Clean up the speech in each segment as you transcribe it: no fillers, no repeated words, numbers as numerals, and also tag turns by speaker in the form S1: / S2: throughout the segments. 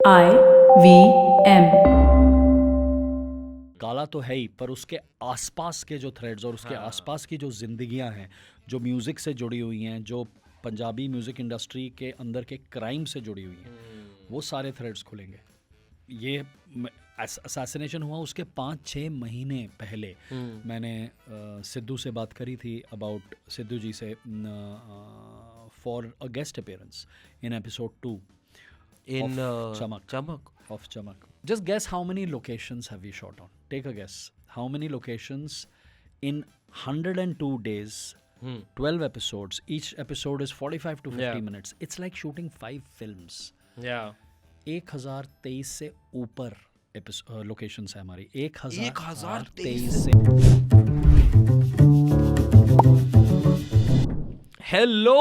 S1: IVM।
S2: काला तो है ही, पर उसके आसपास के जो थ्रेड्स और उसके आसपास की जो जिंदगियां हैं, जो म्यूज़िक से जुड़ी हुई हैं, जो पंजाबी म्यूज़िक इंडस्ट्री के अंदर के क्राइम से जुड़ी हुई हैं, वो सारे थ्रेड्स खुलेंगे। ये असैसिनेशन हुआ उसके 5-6 महीने पहले मैंने सिद्धू से बात करी थी, अबाउट सिद्धू जी से, for a guest appearance in episode 2
S3: in
S2: Chamak. Of Chamak. Just guess how many locations have we shot on? Take a guess. How many locations in 102 days, 12 episodes. Each episode is 45 to 50 minutes. It's like shooting 5 films.
S3: Yeah.
S2: 1023 से ऊपर locations है हमारी. 1023
S3: 1023
S2: से.
S3: Hello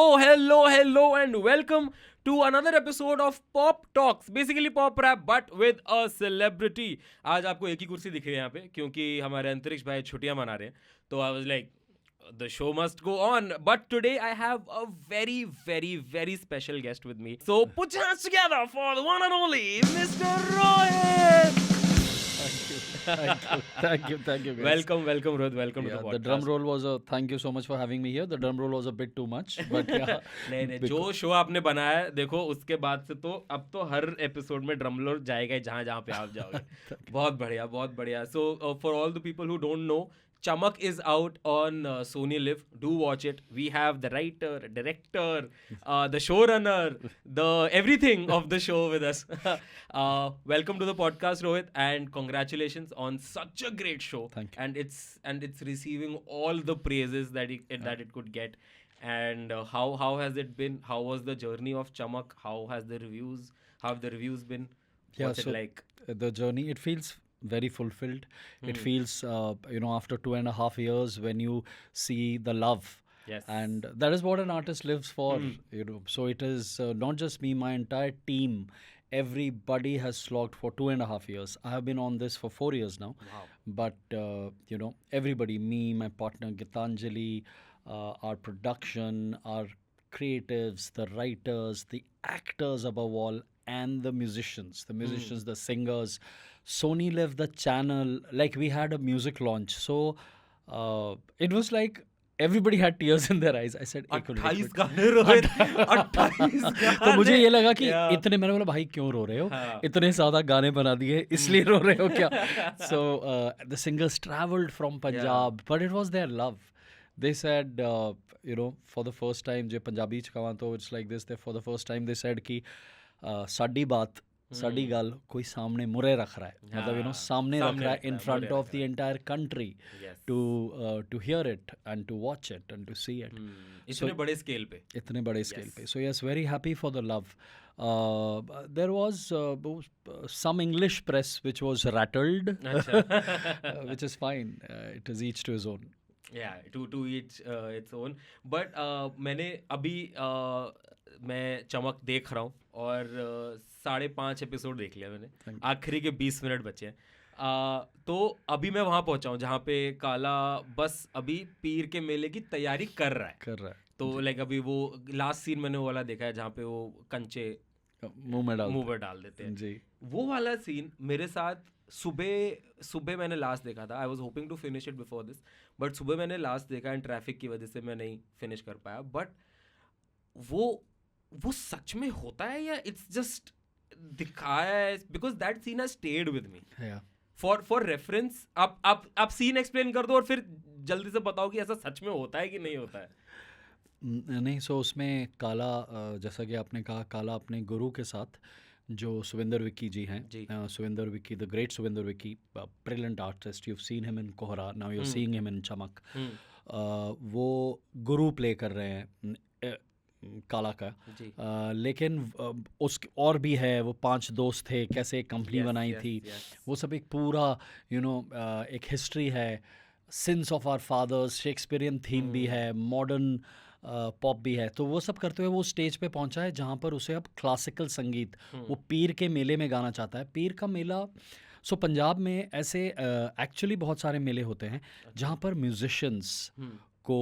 S3: and welcome to another episode of Pop Talks, basically pop rap but with a celebrity. आज आपको एक ही कुर्सी दिख रही है यहाँ पे क्योंकि हमारे अंतरिक्ष भाई छुट्टियां मना रहे हैं, तो I was like the show must go on, but today I have a very special guest with me. So put your hands together for the one and only Mr. Rohit.
S2: Thank you guys.
S3: Welcome Rohit, welcome to the podcast.
S2: The drum roll was thank you so much for having me here. The drum roll was a bit too much, but yeah.
S3: नहीं जो show आपने बनाया है, देखो उसके बाद से तो अब तो हर एपिसोड में ड्रम रोल जाएगा जहाँ पे आप जाओगे. बहुत बढ़िया. So for all the people who don't know, Chamak is out on Sony Live. Do watch it. We have the writer, director, the showrunner, the everything of the show with us. Welcome to the podcast, Rohit, and congratulations on such a great show.
S2: Thank you.
S3: And it's receiving all the praises that it could get. And how has it been? How was the journey of Chamak? How have the reviews been? What's it like?
S2: The journey, it feels very fulfilled. It feels after 2.5 years when you see the love.
S3: Yes.
S2: And that is what an artist lives for. So it is not just me, my entire team, everybody has slogged for 2.5 years. I have been on this for 4 years now.
S3: Wow.
S2: But everybody, me, my partner Gitanjali, our production, our creatives, the writers, the actors above all, and the musicians, the singers. Sony Live, the channel, like we had a music launch. So it was like everybody had tears in their eyes. I said
S3: 28 गाने रोहित, 28 गाने.
S2: तो मुझे ये लगा कि इतने, मैंने बोला भाई क्यों रो रहे हो, इतने ज़्यादा गाने बना दिए इसलिए रो रहे हो क्या? So the singers traveled from Punjab, but it was their love. They said for the first time, जो पंजाबी च कहां तो it's like this, for the first time they said कि साडी बात, साडी गल कोई सामने मुरे रख रहा है, मतलब सामने रख रहा है in front of the entire country to hear it and to watch it and to see it.
S3: इतने बड़े स्केल पे.
S2: So yes, very happy for the love. There was some English press which was rattled, which is fine. It is each to his own.
S3: Yeah, to each its own. But मैं चमक देख रहा हूँ और 5.5 episode देख लिया मैंने, आखिरी के 20 मिनट बचे हैं. तो अभी मैं वहाँ पहुँचा हूँ जहाँ पे काला बस अभी पीर के मेले की तैयारी कर रहा है. तो लाइक अभी वो लास्ट सीन मैंने वो वाला देखा है जहाँ पे वो कंचे मुंह में डाल देते हैं जी. वो वाला सीन मेरे साथ सुबह मैंने लास्ट देखा था. I was hoping to finish it before this, but सुबह मैंने लास्ट देखा एंड ट्रैफिक की वजह से मैं नहीं फिनिश कर पाया. बट वो सच में होता है या इट्स जस्ट दिखाया है? Because that scene has stayed with me. For reference आप सीन एक्सप्लेन कर दो और फिर जल्दी से बताओ कि ऐसा सच में होता है कि नहीं होता है.
S2: नहीं, सो उसमें काला, जैसा कि आपने कहा, काला अपने गुरु के साथ, जो सुविंदर विक्की जी हैं, Suvinder Vicky, the great Suvinder Vicky, brilliant artist. You have seen him in Kohrra, now you are seeing him in Chamak. वो गुरु प्ले कर रहे हैं काला का. लेकिन और भी है, वो 5 दोस्त थे, कैसे एक कंपनी बनाई थी, वो सब एक पूरा एक हिस्ट्री है. Sins of our fathers, Shakespearean theme भी है, मॉडर्न पॉप भी है. तो वो सब करते हुए वो स्टेज पे पहुंचा है जहाँ पर उसे अब क्लासिकल संगीत वो पीर के मेले में गाना चाहता है. पीर का मेला, सो पंजाब में ऐसे एक्चुअली बहुत सारे मेले होते हैं जहाँ पर म्यूजिशियंस को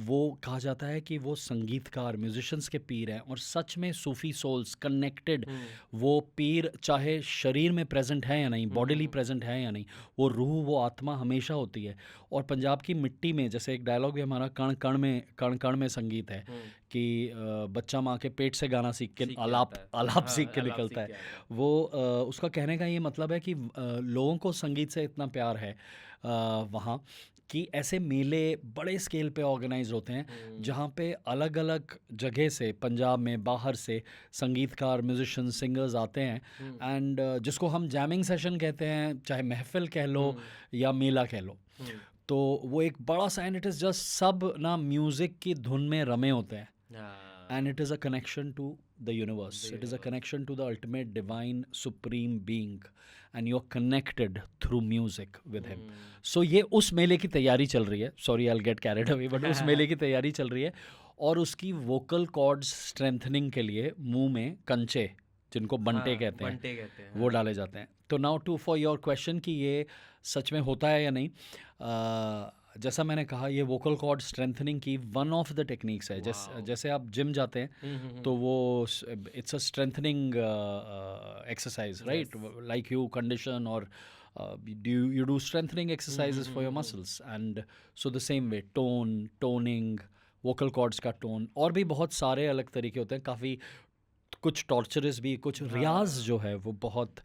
S2: वो कहा जाता है कि वो संगीतकार म्यूजिशियंस के पीर हैं, और सच में सूफी सोल्स कनेक्टेड, वो पीर चाहे शरीर में प्रेजेंट है या नहीं, बॉडीली प्रेजेंट है या नहीं, वो रूह, वो आत्मा हमेशा होती है। और पंजाब की मिट्टी में, जैसे एक डायलॉग भी हमारा, कण कण में संगीत है, कि बच्चा माँ के पेट से गाना सीख के आलाप सीख के निकलता है। वो उसका कहने का ये मतलब है कि लोगों को संगीत से इतना प्यार है वहाँ, कि ऐसे मेले बड़े स्केल पे ऑर्गेनाइज होते हैं जहाँ पे अलग अलग जगह से, पंजाब में बाहर से संगीतकार, म्यूजिशियन, सिंगर्स आते हैं, एंड जिसको हम जैमिंग सेशन कहते हैं, चाहे महफिल कह लो या मेला कह लो। तो वो एक बड़ा सा, एंड इट इज़ जस्ट सब ना म्यूज़िक की धुन में रमे होते हैं, and it is a connection to the universe. It is a connection to the ultimate divine supreme being, and you're connected through music with him. So ये उस मेले की तैयारी चल रही है, sorry I'll get carried away, but उस मेले की तैयारी चल रही है, और उसकी vocal cords strengthening के लिए मुंह में कंचे, जिनको बंटे कहते हैं, वो डाले जाते हैं। तो now to for your question कि ये सच में होता है या नहीं, जैसा मैंने कहा, ये वोकल कॉर्ड स्ट्रेंथनिंग की वन ऑफ द टेक्निक्स है। जैसे आप जिम जाते हैं तो वो it's a strengthening exercise, right, like you condition और you do strengthening exercises for your muscles, and so the same way toning vocal cords का टोन, और भी बहुत सारे अलग तरीके होते हैं, काफ़ी कुछ टॉर्चरस भी, कुछ रियाज जो है वो बहुत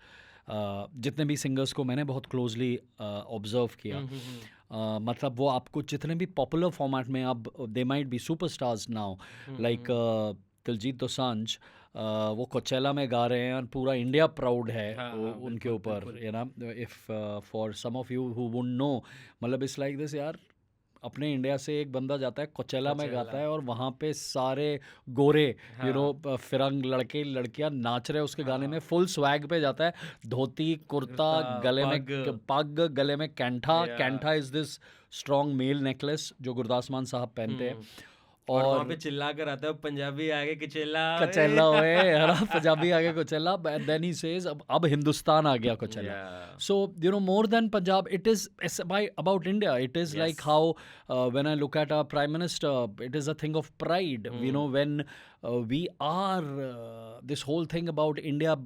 S2: जितने भी सिंगर्स को मैंने बहुत क्लोजली ऑब्जर्व किया, मतलब वो आपको जितने भी पॉपुलर फॉर्मेट में, अब they might be superstars now, like Diljit Dosanjh, वो कोचेला में गा रहे हैं और पूरा इंडिया प्राउड है उनके ऊपर, you know, if for some of you who wouldn't know, मतलब इट्स लाइक दिस यार, अपने इंडिया से एक बंदा जाता है कोचेला में गाता है, और वहाँ पे सारे गोरे यू नो फिरंग लड़के लड़कियाँ नाच रहे हैं उसके गाने में, फुल स्वैग पे जाता है, धोती कुर्ता, गले में पग, गले में कैंठा is this strong male necklace जो गुरदास मान साहब पहनते हैं,
S3: और वहाँ पे चिल्ला कर आता है, पंजाबी आगे कचेला
S2: ओए, है ना, पंजाबी आगे Coachella, and then he says अब हिंदुस्तान आ गया Coachella. So you know, more than Punjab, it is about India, it is like how when I look at our prime minister, it is a thing of pride, you know, when we are this whole thing about India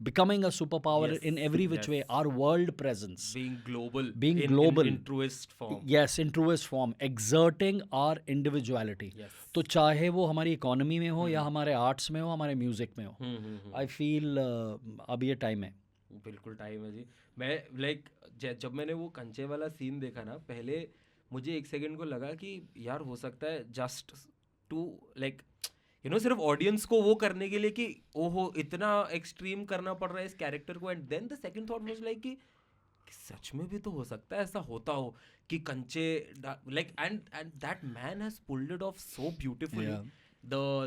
S2: becoming a superpower in every which way, our world presence,
S3: being global in truest form,
S2: yes, in truest form, exerting our individuality, तो चाहे वो हमारी economy में हो या हमारे arts में हो, हमारे म्यूजिक में हो, आई फील अब ये टाइम है,
S3: बिल्कुल टाइम है जी। मैं लाइक जब मैंने वो कंचे वाला सीन देखा ना, पहले मुझे एक सेकंड को लगा कि यार हो सकता है just to like you know, सिर्फ ऑडियंस को वो करने के लिए कि ओहो इतना एक्सट्रीम करना पड़ रहा है इस कैरेक्टर को, and then the second thought was like कि सच में भी तो हो सकता है ऐसा होता हो कि कंचे like, and that man has pulled it of so beautifully,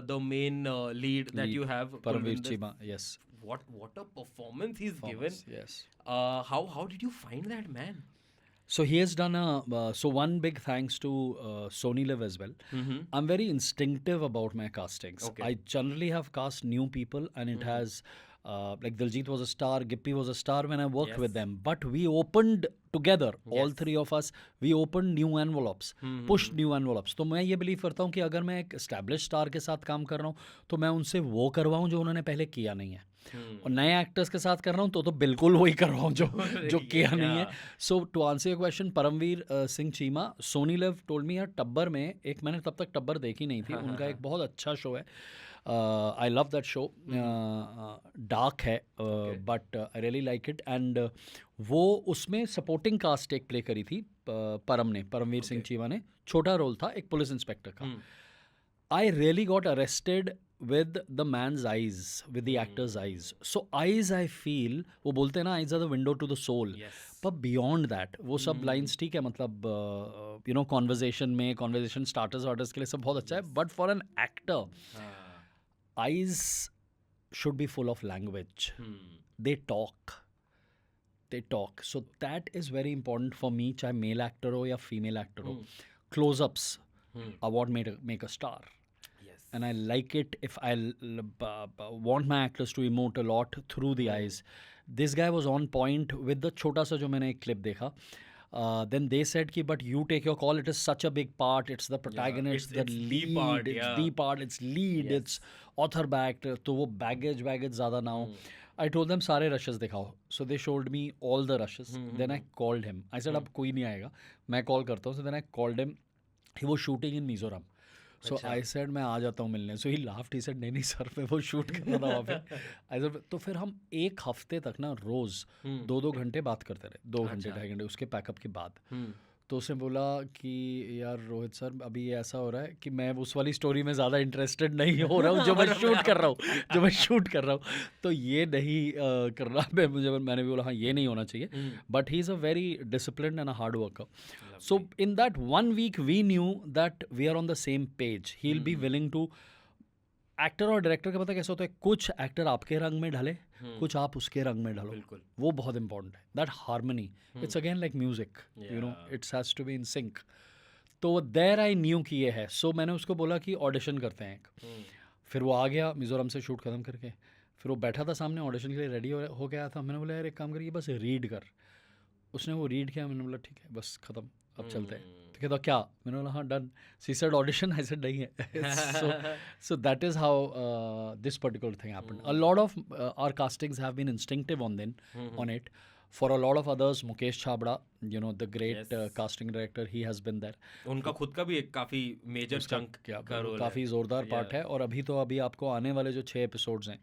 S3: the main lead that you have,
S2: Paramveer Chima, yes,
S3: what a performance he's given,
S2: yes.
S3: How did you find that man?
S2: So he has done so one big thanks to Sony Live as well. I'm very instinctive about my castings. I generally have cast new people, and it has like Diljit was a star, Gippy was a star when I worked with them, but we opened together, all three of us, we opened new envelopes, pushed new envelopes. तो मैं ये believe करता हूँ कि अगर मैं एक established star के साथ काम कर रहा हूँ तो मैं उनसे वो करवाऊँ जो उन्होंने पहले किया नहीं है, और नए एक्टर्स के साथ कर रहा हूँ तो बिल्कुल वही कर रहा हूँ जो किया नहीं है। So to answer your question, Paramvir Singh Cheema, Sony LIV told me यार, टब्बर में एक, मैंने तब तक टब्बर देखी नहीं थी, उनका एक बहुत अच्छा शो है, I love that show, dark है but I really like it, and वो उसमें सपोर्टिंग कास्ट एक प्ले करी थी परमवीर सिंह चीमा ने, छोटा रोल था एक पुलिस इंस्पेक्टर का। I really got arrested with the man's eyes, with the actor's eyes. So eyes, I feel, वो बोलते हैं ना, eyes are the window to the soul. But beyond that, वो सब lines ठीक है, मतलब you know, conversation starters के लिए सब बहुत अच्छा है, but for an actor, eyes should be full of language. They talk. So that is very important for me, चाहे male actor हो या female actor हो. Close-ups are what make a star. And I like it if I want my actors to emote a lot through the eyes. This guy was on point with the छोटा सा जो मैंने एक clip देखा, then they said ki but you take your call, it is such a big part, it's the protagonist, the
S3: it's the
S2: lead,
S3: part,
S2: it's
S3: yeah.
S2: the part, it's lead,
S3: Yes.
S2: it's author backed, तो वो baggage ज़्यादा ना हो. I told them सारे rushes दिखाओ. So they showed me all the rushes. Then I called him. I said अब कोई नहीं आएगा, मैं call करता हूँ. So then I called him. He was shooting in Mizoram. So I said मैं आ जाता हूँ मिलने. So he laughed. He said नहीं सर, मैं वो शूट कर रहा था वहाँ पे. I said तो फिर हम एक हफ्ते तक ना रोज़ 2-2 घंटे बात करते रहे. 2 घंटे 2.5 घंटे उसके पैकअप के बाद. तो उसने बोला कि यार रोहित सर अभी ये ऐसा हो रहा है कि मैं उस वाली स्टोरी में ज़्यादा इंटरेस्टेड नहीं हो रहा हूँ जो मैं शूट कर रहा हूँ तो ये नहीं करना मैंने भी बोला हाँ ये नहीं होना चाहिए. But he is a very disciplined and a hard worker. So in that 1 week we knew that we are on the same page. He will be willing to. Actor और डायरेक्टर का पता कैसा होता है, कुछ एक्टर आपके रंग में ढले, कुछ आप उसके रंग में ढलो.
S3: बिल्कुल.
S2: वो बहुत इंपॉर्टेंट है. That harmony, it's again like music, you know, it's has to be in sync. तो देयर आई न्यू कि ये है. सो मैंने उसको बोला कि ऑडिशन करते हैं एक. फिर वो आ गया मिज़ोरम से शूट खत्म करके. फिर वो बैठा था सामने ऑडिशन के लिए रेडी हो गया था. मैंने बोला यार एक काम करिए बस रीड कर. उसने वो रीड किया. मैंने बोला ठीक है बस खत्म, अब चलते हैं. तो कहता क्या? मैंने बोला हाँ done. She said audition, I said नहीं है. so that is how this particular thing happened. A lot of our castings have been instinctive on it. For a lot of others, Mukesh Chhabra, you know, the great casting director, he has been there.
S3: उनका खुद का भी एक काफी major chunk का role है.
S2: काफ़ी ज़ोरदार पार्ट है. और अभी आपको आने वाले जो 6 एपिसोड्स हैं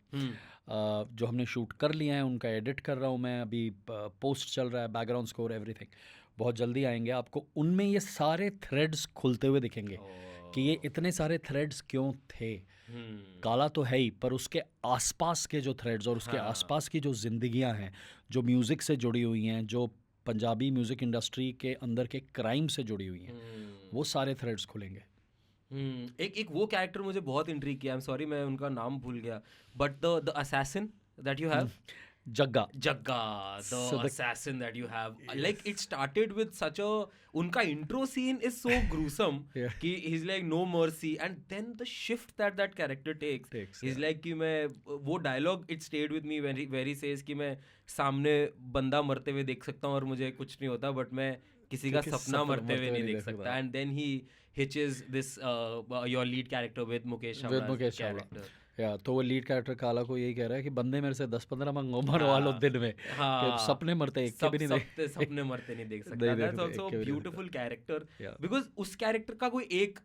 S2: जो हमने शूट कर लिए हैं, उनका एडिट कर रहा हूँ मैं अभी. पोस्ट चल रहा है, बैकग्राउंड स्कोर, एवरीथिंग बहुत जल्दी आएंगे. आपको उनमें ये सारे थ्रेड्स खुलते हुए दिखेंगे कि ये इतने सारे थ्रेड्स क्यों थे. काला तो है ही, पर उसके आसपास के जो थ्रेड्स और उसके आसपास की जो जिंदगियां हैं, जो म्यूज़िक से जुड़ी हुई हैं, जो पंजाबी म्यूज़िक इंडस्ट्री के अंदर के क्राइम से जुड़ी हुई हैं, वो सारे थ्रेड्स खुलेंगे.
S3: एक वो कैरेक्टर मुझे बहुत इंट्रीग किया. आई एम सॉरी मैं उनका नाम भूल गया. But the assassin that you have, Jagga, the assassin that you have. Yes. Like it started with such a, unka intro scene is so gruesome. Ki he's like no mercy, and then the shift that character takes he's like कि मैं वो dialogue it stayed with me where he says कि मैं सामने बंदा मरते हुए देख सकता हूँ और मुझे कुछ नहीं होता, बट मैं किसी का सपना मरते हुए नहीं देख सकता. And then he hitches this your lead character with Mukesh Chhabra character.
S2: तो वो लीड कैरेक्टर काला को यही कह रहा है कि बंदे मेरे से 10-15 मरवा लो दिन में. सपने मरते एक भी नहीं
S3: सपने मरते नहीं देख सकता. That's also beautiful character because उस कैरेक्टर का कोई एक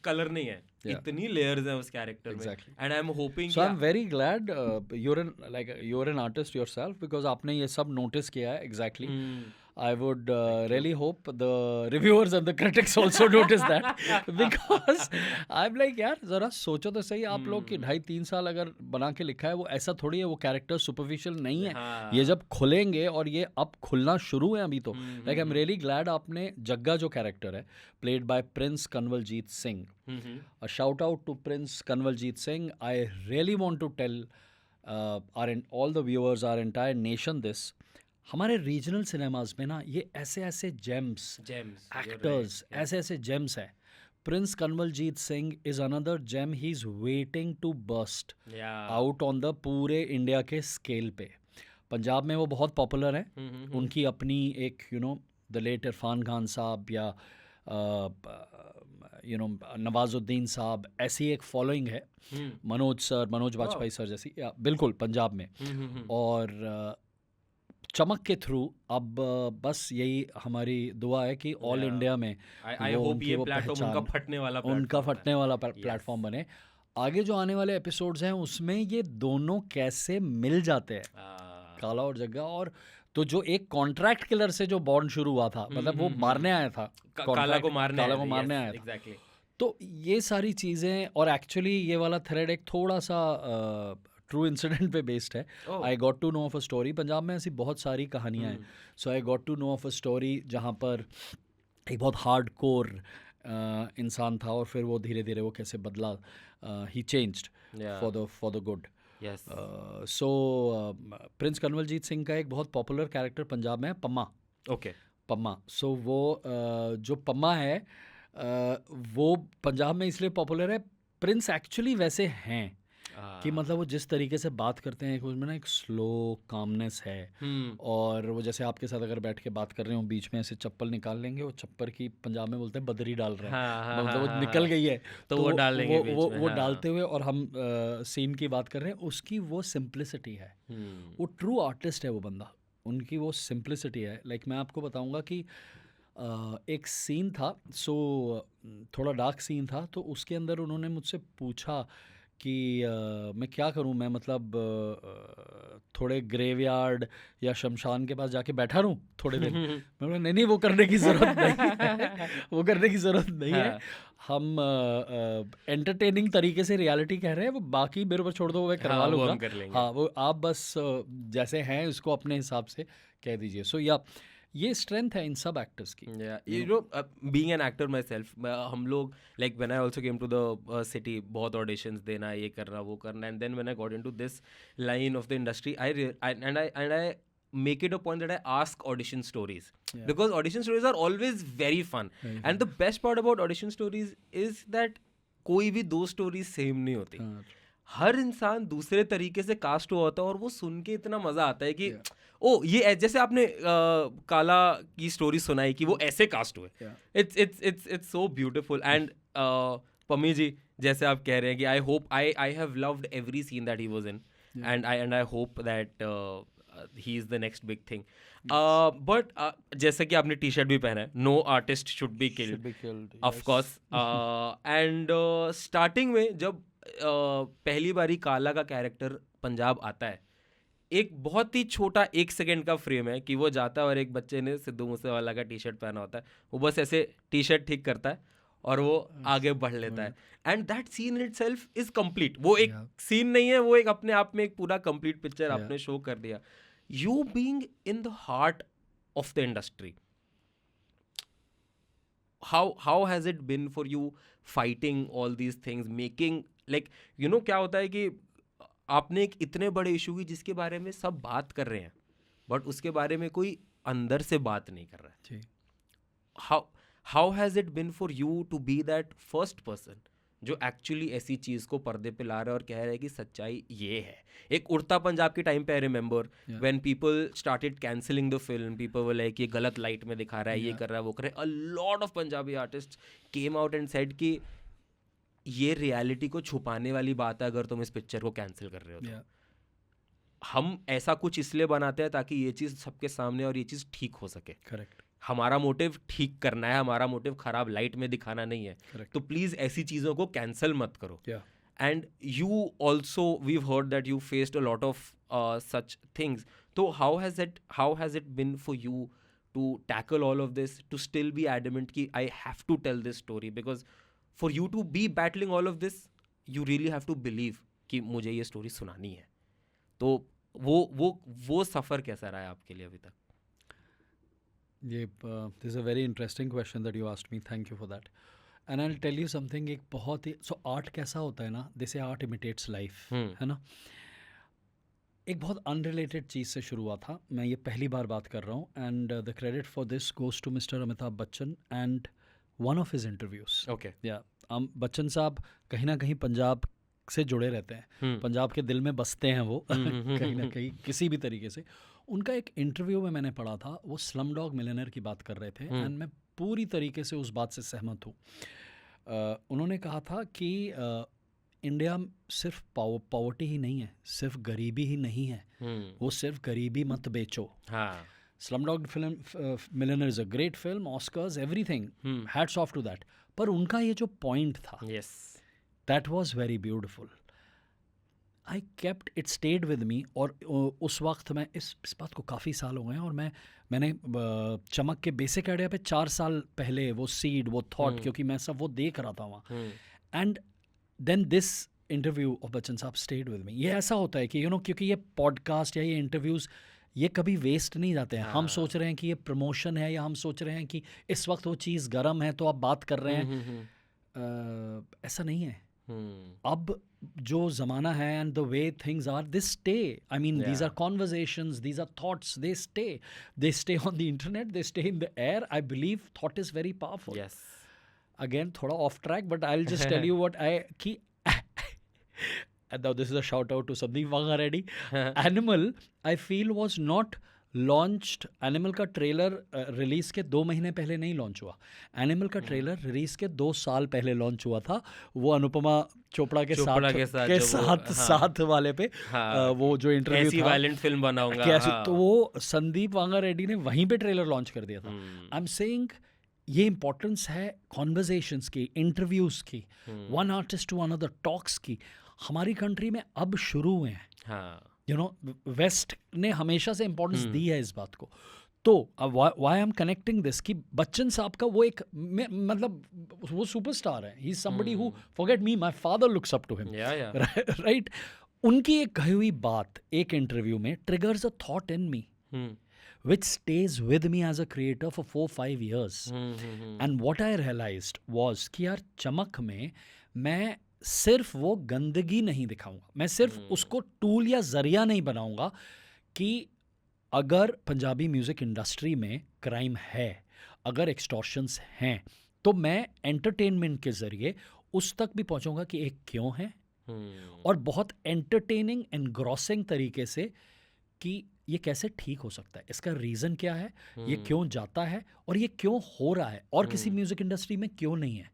S3: कलर नहीं है. इतनी लेयर्स हैं उस कैरेक्टर में. And I am hoping,
S2: so I am very glad you're an artist yourself because आपने ये सब नोटिस किया है. Exactly. I would really hope the reviewers and the critics also notice that because I'm like यार ज़रा सोचो तो सही आप लोग कि 2.5-3 साल अगर बना के लिखा है, वो ऐसा थोड़ी है वो कैरेक्टर सुपरफिशियल नहीं है. ये जब खुलेंगे, और ये अब खुलना शुरू है अभी तो. Like I am really glad आपने जग्गा जो कैरेक्टर है played by Prince Kanwaljit Singh. A shout out to Prince Kanwaljit Singh. I really want to tell all the viewers, our entire nation this. हमारे रीजनल सिनेमाज में ना ये ऐसे जेम्स एक्टर्स, ऐसे gems है. Prince Kanwaljit Singh is another gem. He is waiting to burst out on the पूरे India के scale पे. पंजाब में वो बहुत पॉपुलर हैं. उनकी अपनी एक द लेट इरफान खान साहब या नवाजुद्दीन साहब, ऐसी एक फॉलोइंग है. मनोज बाजपेयी सर जैसी, बिल्कुल पंजाब में. और चमक के थ्रू अब बस यही हमारी दुआ है कि ऑल इंडिया में
S3: उनका फटने वाला
S2: प्लेटफॉर्म बने. आगे जो आने वाले एपिसोड्स हैं उसमें ये दोनों कैसे मिल जाते हैं, काला और जग्गा. और तो जो एक कॉन्ट्रैक्ट किलर से जो बॉन्ड शुरू हुआ था, मतलब वो मारने आया था,
S3: काला को मारने
S2: आया था. तो ये सारी चीज़ें, और एक्चुअली ये वाला थ्रेड एक थोड़ा सा ट्रू इंसिडेंट पे बेस्ड है. I got to know of a story. Punjab में ऐसी बहुत सारी कहानियाँ हैं. So I got to know of a story जहाँ पर एक बहुत हार्ड कोर इंसान था, और फिर वो धीरे धीरे वो कैसे बदला. He changed for the good. So Prince Kanwaljit Singh का एक बहुत पॉपुलर कैरेक्टर पंजाब में है, पम्मा. सो वो जो पम्मा है वो पंजाब में इसलिए पॉपुलर है. प्रिंस एक्चुअली वैसे हैं. कि मतलब वो जिस तरीके से बात करते हैं उसमें ना एक स्लो कामनेस है, और वो जैसे आपके साथ अगर बैठ के बात कर रहे हो बीच में ऐसे चप्पल निकाल लेंगे, वो चप्पल की पंजाब में बोलते हैं बदरी डाल रहे हैं, मतलब वो निकल गई है
S3: तो वो डाल लेंगे बीच में,
S2: वो डालते हुए, और हम सीन की बात कर रहे हैं, उसकी वो सिंप्लिसिटी है, वो ट्रू आर्टिस्ट है वो बंदा, उनकी वो सिंप्लिसिटी है। लाइक मैं आपको बताऊंगा कि एक सीन था, थोड़ा डार्क सीन था, तो उसके अंदर उन्होंने मुझसे पूछा कि मैं क्या करूं, मैं मतलब थोड़े ग्रेवयार्ड या शमशान के पास जाके बैठा रहूं थोड़े दिन। मैं बोला नहीं, वो करने की ज़रूरत नहीं है, वो करने की ज़रूरत नहीं है, हम एंटरटेनिंग तरीके से रियलिटी कह रहे हैं, वो बाकी मेरे ऊपर छोड़ दो, वो मैं करवा लूँगा। हाँ, वो आप बस जैसे हैं उसको अपने हिसाब से कह दीजिए। सो या ये स्ट्रेंथ है इन सब एक्टर्स की।
S3: you know, being an actor myself, हम लोग like when I also came to the city, बहुत auditions देना, ये करना वो करना, and then when I got into this line of the industry, I make it a point that I ask audition stories, because audition stories are always very fun, and the best part about audition stories is that कोई भी दो stories same नहीं होती, हर इंसान दूसरे तरीके से cast हुआ होता है, और वो सुन के इतना मजा आता है कि ओ ये जैसे आपने काला की स्टोरी सुनाई कि वो ऐसे कास्ट हुए, it's so beautiful. And Pammi ji, जैसे आप कह रहे हैं कि I hope I have loved every scene that he was in, and I hope that he is the next big thing. But जैसे कि आपने टी शर्ट भी पहना है, no artist should be killed, of course. And starting में जब पहली बारी काला का कैरेक्टर पंजाब आता है, एक बहुत ही छोटा 1 सेकेंड का फ्रेम है कि वो जाता है और एक बच्चे ने सिद्धू मूसेवाला का टी शर्ट पहना होता है, वो बस ऐसे टी शर्ट ठीक करता है और वो आगे बढ़ लेता है, and that scene itself is complete. वो एक सीन नहीं है, वो एक अपने आप में एक पूरा कंप्लीट पिक्चर आपने शो कर दिया। You being in the heart of the industry, how has it been for you fighting all these things, making like you know, क्या होता है कि आपने एक इतने बड़े इशू की जिसके बारे में सब बात कर रहे हैं, बट उसके बारे में कोई अंदर से बात नहीं कर रहा है। how has it been for you to be that first person जो एक्चुअली ऐसी चीज़ को पर्दे पे ला रहा है और कह रहा है कि सच्चाई ये है। एक उड़ता पंजाब के टाइम पे I remember when people started cancelling the film, people were like ये गलत लाइट में दिखा रहा है, ये कर रहा है, वो कर रहा है। अ lot of Punjabi artist came out and said कि ये रियलिटी को छुपाने वाली बात है अगर तुम इस पिक्चर को कैंसिल कर रहे हो तो। हम ऐसा कुछ इसलिए बनाते हैं ताकि ये चीज़ सबके सामने और ये चीज़ ठीक हो सके।
S2: करेक्ट।
S3: हमारा मोटिव ठीक करना है, हमारा मोटिव खराब लाइट में दिखाना नहीं है।
S2: Correct.
S3: तो प्लीज़ ऐसी चीज़ों को कैंसिल मत करो। And you also, we heard that you faced a lot of such things. तो how has it been for you to tackle all of this, to still be adamant कि I have to tell this story, because for you to be battling all of this you really have to believe कि मुझे ये story सुनानी है। तो वो सफ़र कैसा रहा है आपके लिए अभी तक?
S2: ये this is a very interesting question that you asked me, thank you for that. And I will tell you something, एक बहुत ही आर्ट कैसा होता है ना, जैसे आर्ट इमिटेट्स लाइफ, है ना। एक बहुत अनरिलेटेड चीज़ से शुरू हुआ था, मैं ये पहली बार बात कर रहा हूँ, and the credit for this goes to mister Amitabh Bachchan and one of his interviews.
S3: Okay,
S2: yeah Bachchan साहब कहीं ना कहीं पंजाब से जुड़े रहते हैं, पंजाब के दिल में बसते हैं वो कहीं ना कहीं किसी भी तरीके से। उनका एक इंटरव्यू में मैंने पढ़ा था, वो स्लम डॉग मिलियनेयर की बात कर रहे थे, एंड मैं पूरी तरीके से उस बात से सहमत हूँ। उन्होंने कहा था कि इंडिया सिर्फ पॉवर्टी ही नहीं है, सिर्फ गरीबी ही नहीं है, वो सिर्फ गरीबी मत बेचो। Slum dog film millionaire is a great film, Oscars, everything, hats off to that. पर उनका ये जो पॉइंट था, that was very beautiful. I kept it, stayed with me. और उस वक्त मैं इस बात को काफ़ी साल हो गए हैं, और मैंने चमक के बेसिक आइडिया पे 4 साल पहले वो सीड, वो थॉट, क्योंकि मैं सब वो देख रहा था वहाँ, and then this interview of Bachchan Sahab stayed with मी। ये ऐसा होता है कि यू नो, क्योंकि ये पॉडकास्ट या ये इंटरव्यूज़ ये कभी वेस्ट नहीं जाते हैं। हम सोच रहे हैं कि ये प्रमोशन है, या हम सोच रहे हैं कि इस वक्त वो चीज़ गर्म है तो आप बात कर रहे हैं, ऐसा नहीं है। अब जो ज़माना है and the way things are, this stay, I mean these are conversations, these are thoughts, they stay on the internet, they stay in the air. I believe thought is very powerful. Again थोड़ा off track, but I will just tell you what I कि and now this is a shout out to Sandeep Wanga Reddy. Animal, I feel, was not launched. Animal का trailer release के 2 महीने पहले नहीं launch हुआ. Animal का trailer release के 2 साल पहले लॉन्च हुआ था. वो अनुपमा चोपड़ा के साथ वाले पे वो जो इंटरव्यू था,
S3: वायलेंट फिल्म बनाऊंगा,
S2: तो वो संदीप वांगा रेड्डी ने वहीं पे ट्रेलर लॉन्च कर दिया था. आई एम सेइंग ये इंपॉर्टेंस है कॉन्वर्जेशंस की, इंटरव्यूज़ की, one artist to another talks की. हमारी कंट्री में अब शुरू हुए हैं. यू नो, वेस्ट ने हमेशा से इम्पोर्टेंस दी है इस बात को. तो why I am connecting this कि बच्चन साहब का वो एक मतलब वो सुपरस्टार है. He is somebody who, forget me, my father looks up to him, right. उनकी एक कही हुई बात एक इंटरव्यू में triggers a thought in me which stays with me as a creator for 4-5 years. And what I realized was कि यार चमक में मैं सिर्फ वो गंदगी नहीं दिखाऊंगा, मैं सिर्फ उसको टूल या जरिया नहीं बनाऊंगा कि अगर पंजाबी म्यूज़िक इंडस्ट्री में क्राइम है, अगर एक्सटॉर्शंस हैं, तो मैं एंटरटेनमेंट के ज़रिए उस तक भी पहुंचूंगा कि एक क्यों है, और बहुत एंटरटेनिंग एनग्रॉसिंग तरीके से कि ये कैसे ठीक हो सकता है, इसका रीज़न क्या है, ये क्यों जाता है और ये क्यों हो रहा है और किसी म्यूज़िक इंडस्ट्री में क्यों नहीं है.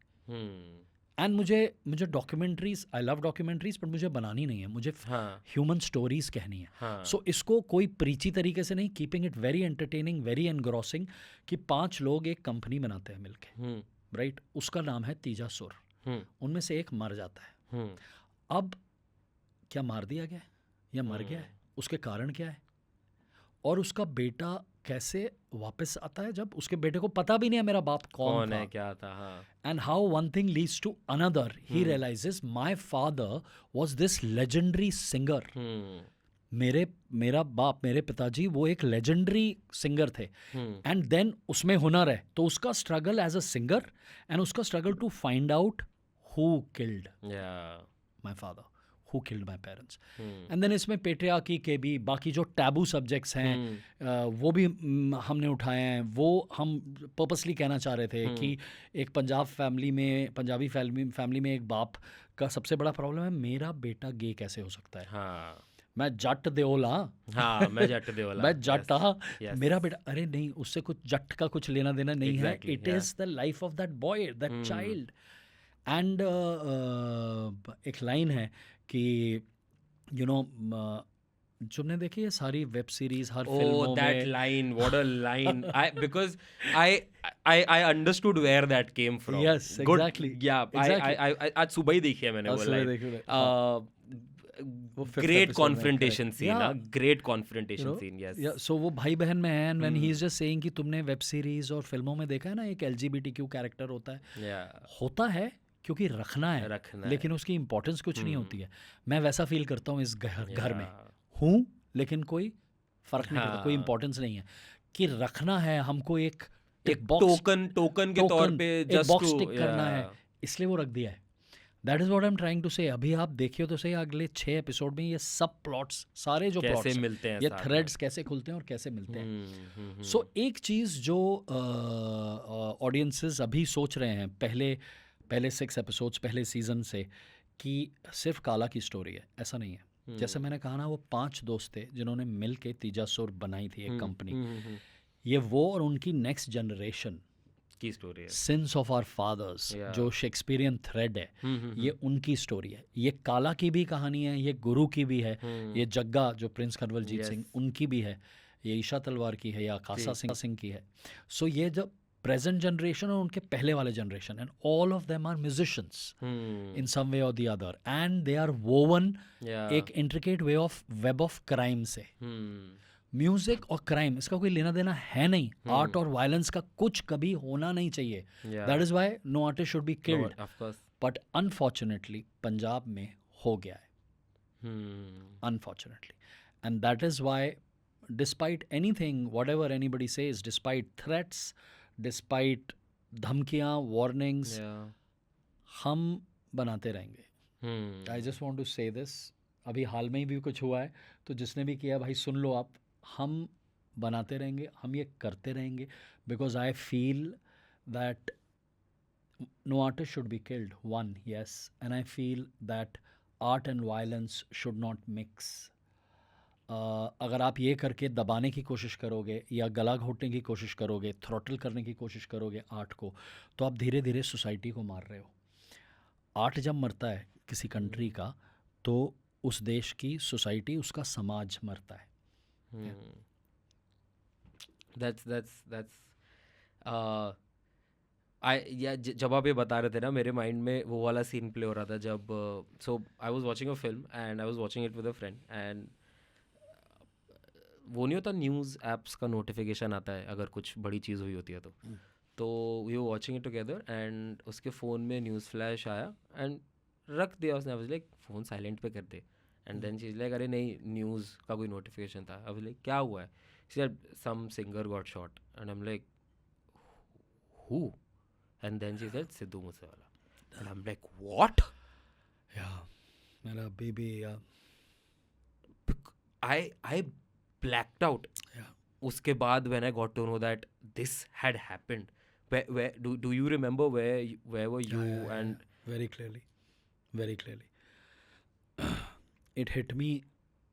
S2: एंड मुझे डॉक्यूमेंट्रीज, आई लव डॉक्यूमेंट्रीज, पर मुझे बनानी नहीं है, मुझे ह्यूमन स्टोरीज कहनी है. सो इसको कोई प्रीची तरीके से नहीं, keeping it very entertaining, very engrossing, कि 5 लोग एक कंपनी बनाते हैं मिलके, राइट. उसका नाम है तीजा सुर. उनमें से एक मर जाता है. अब क्या मार दिया गया या मर गया है, उसके कारण क्या है, और उसका बेटा कैसे वापस आता है जब उसके बेटे को पता भी नहीं है मेरा बाप कौन है, क्या था. And how one thing leads to another. He realizes my father was this legendary singer. मेरा बाप, मेरे पिताजी, वो एक लेजेंडरी सिंगर थे. एंड देन उसमें हुनर है, तो उसका struggle as a singer and उसका struggle to find out who killed my father, who killed my parents. And then इसमें पेट्रियार्की के भी बाकी जो टैबू सब्जेक्ट्स हैं वो भी हमने उठाए हैं. वो हम पर्पसली कहना चाह रहे थे कि एक पंजाबी फैमिली में एक बाप का सबसे बड़ा प्रॉब्लम है, मेरा बेटा गे कैसे हो सकता है. मैं जट देओला, मैं जट मेरा बेटा, अरे नहीं, उससे कुछ जट का कुछ लेना देना नहीं है. It is the life of that boy, that child. And एक लाइन है कि यू नो, तुमने देखी है सारी वेब सीरीज, हर फिल्मों में
S3: that line, what a line. Because I understood where that came from.
S2: Yes, exactly.
S3: Good, yeah, exactly. I आज सुबह ही देखी है मैंने वो line. Great confrontation scene, great confrontation scene, yes.
S2: So वो भाई बहन में है, and when he is just saying कि तुमने वेब सीरीज और फिल्मों में देखा है ना, एक LGBTQ कैरेक्टर होता है, होता है क्योंकि रखना है, लेकिन उसकी इंपॉर्टेंस कुछ नहीं होती है. मैं वैसा फील करता हूँ इस घर में हूँ, लेकिन कोई फर्क नहीं पड़ता, कोई इंपॉर्टेंस नहीं है कि रखना है हमको, एक
S3: टोकन के तौर पे
S2: एक बॉक्स टिक करना है, इसलिए वो रख दिया है. That is what I am trying to say. अभी आप देखिए तो सही, अगले 6 एपिसोड में ये सब प्लॉट्स, सारे जो प्लॉट्स
S3: मिलते हैं,
S2: ये थ्रेड्स कैसे खुलते हैं और कैसे मिलते हैं. सो एक चीज़ जो ऑडियंसेस अभी सोच रहे हैं पहले 6 एपिसोड्स पहले सीजन से, कि सिर्फ काला की स्टोरी है, ऐसा नहीं है. जैसे मैंने कहा ना, वो 5 दोस्त थे जिन्होंने मिल के तीजा सुर बनाई थी एक कंपनी. ये वो और उनकी नेक्स्ट जनरेशन
S3: की स्टोरी है.
S2: सिंस ऑफ आवर फादर्स, जो शेक्सपियरियन थ्रेड है, ये उनकी स्टोरी है. ये काला की भी कहानी है, ये गुरु की भी है, ये जग्गा जो प्रिंस कंवलजीत सिंह, उनकी भी है, ये ईशा तलवार की है, या खासा सिंह की है. सो ये जब प्रेजेंट जनरेशन और उनके पहले वाले generation, and all of them are musicians in some way और the other, and they are woven एक intricate way of web of crime से. म्यूजिक और क्राइम, इसका कोई लेना देना है नहीं. आर्ट और वायलेंस का कुछ कभी होना नहीं चाहिए. That is why no artist should be killed. But unfortunately Punjab में हो गया है, unfortunately. And that is why despite anything, whatever anybody says, despite threats, despite धमकियाँ, वार्निंग्स, हम बनाते रहेंगे. I just want to say this. अभी हाल में ही भी कुछ हुआ है, तो जिसने भी किया भाई सुन लो आप, हम बनाते रहेंगे, हम ये करते रहेंगे. Because I feel that no artist should be killed, one, yes, and I feel that art and violence should not mix. अगर आप ये करके दबाने की कोशिश करोगे या गला घोटने की कोशिश करोगे, थ्रॉटल करने की कोशिश करोगे आर्ट को, तो आप धीरे धीरे सोसाइटी को मार रहे हो। आर्ट जब मरता है किसी कंट्री का, तो उस देश की सोसाइटी, उसका समाज मरता है।
S3: जब आप ये बता रहे थे ना, मेरे माइंड में वो वाला सीन प्ले हो रहा था जब so I was watching a film and I was watching it with a friend, and वो नहीं होता न्यूज़ एप्स का नोटिफिकेशन आता है अगर कुछ बड़ी चीज़ हुई होती है तो we were watching it together and उसके फ़ोन में न्यूज़ फ्लैश आया एंड रख दिया उसने। I was like phone silent पे कर दे, and then she is like अरे नहीं, न्यूज़ का कोई नोटिफिकेशन था। आई वाज लाइक क्या हुआ है? She said some singer got shot, and I am like who? And then she said Sidhu Moosewala, and I am like what?
S2: मेरा बेबी
S3: I blacked out. उसके बाद when I got to know that this had happened, where do you remember where were you? And
S2: very clearly it hit me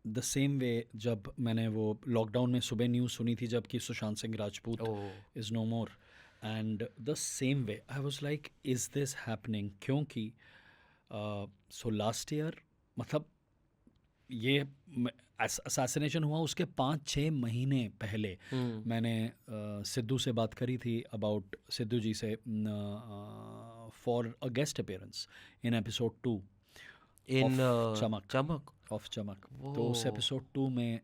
S2: the same way जब मैंने वो lockdown में सुबह news सुनी थी जब कि Sushant Singh Rajput is no more, and the same way I was like is this happening? क्योंकि so last year, मतलब ये असैसिनेशन हुआ उसके 5-6 महीने पहले मैंने सिद्धू से बात करी थी अबाउट सिद्धू जी से for a guest appearance in episode 2
S3: इन
S2: चमक। तो उस एपिसोड 2 में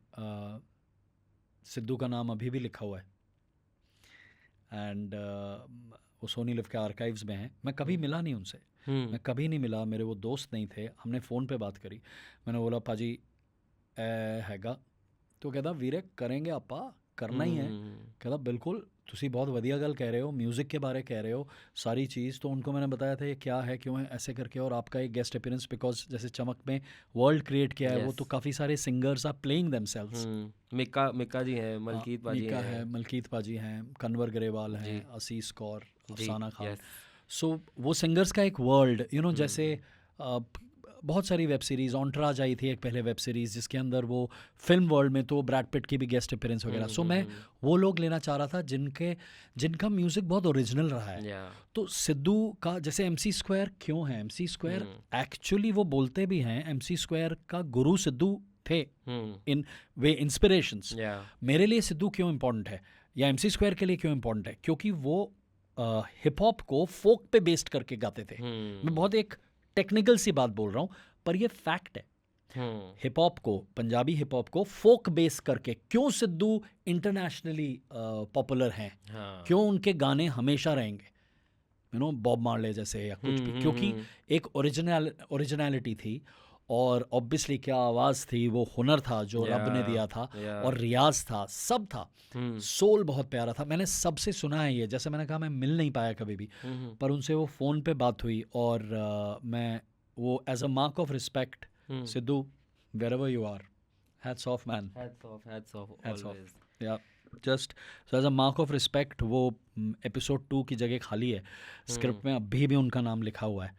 S2: सिद्धू का नाम अभी भी लिखा हुआ है, एंड वो सोनी लिव के आर्काइव्स में है। मैं कभी मिला नहीं उनसे, मैं कभी नहीं मिला, मेरे वो दोस्त नहीं थे। हमने फ़ोन पे बात करी, मैंने बोला पाजी हैगा, तो कहता वीरे करेंगे आपा, करना ही है। कहता बिल्कुल, तुसी बहुत वधिया गल कह रहे हो, म्यूज़िक के बारे कह रहे हो, सारी चीज़। तो उनको मैंने बताया था ये क्या है, क्यों है, ऐसे करके। और आपका एक गेस्ट अपीयरेंस, बिकॉज जैसे चमक में वर्ल्ड क्रिएट किया है वो, तो काफ़ी सारे singers are playing themselves.
S3: Mika जी हैं, मलकीत पाजी हैं,
S2: मलकीत पाजी हैं, कन्वर ग्रेवाल हैं, आशीष कौर, अफसाना खान। सो वो सिंगर्स का एक वर्ल्ड, यू नो, जैसे बहुत सारी वेब सीरीज़, ऑन्ट्राज आई थी एक पहले वेब सीरीज़ जिसके अंदर वो फिल्म वर्ल्ड में तो ब्रैड पिट की भी गेस्ट अपीयरेंस वगैरह। सो मैं वो लोग लेना चाह रहा था जिनका म्यूज़िक बहुत ओरिजिनल रहा है। तो सिद्धू का जैसे MC स्क्वायर क्यों है, MC स्क्वायर एक्चुअली वो बोलते भी हैं MC स्क्वायर का गुरु सिद्धू थे इन वे इंस्पिरेशंस। मेरे लिए सिद्धू क्यों इम्पोर्टेंट है या MC स्क्वायर के लिए क्यों इम्पोर्टेंट है, क्योंकि वो हिप हॉप को फोक पे बेस्ड करके गाते थे। मैं बहुत एक टेक्निकल सी बात बोल रहा हूँ, पर ये फैक्ट है। हिप हॉप को, पंजाबी हिप हॉप को फोक बेस करके क्यों सिद्धू इंटरनेशनली पॉपुलर हैं, क्यों उनके गाने हमेशा रहेंगे, यू नो, बॉब मार्ले जैसे या कुछ भी, क्योंकि एक ओरिजिनलिटी थी। और ऑब्वियसली क्या आवाज़ थी, वो हुनर था जो रब ने दिया था, और रियाज था, सब था। सोल बहुत प्यारा था। मैंने सबसे सुना है ये, जैसे मैंने कहा मैं मिल नहीं पाया कभी भी, पर उनसे वो फ़ोन पे बात हुई, और मैं वो as a mark of respect, Sidhu wherever you are, hats off man,
S3: hats off always.
S2: Yeah, just so as a mark of respect, वो एपिसोड 2 की जगह खाली है स्क्रिप्ट में, अभी भी उनका नाम लिखा हुआ है।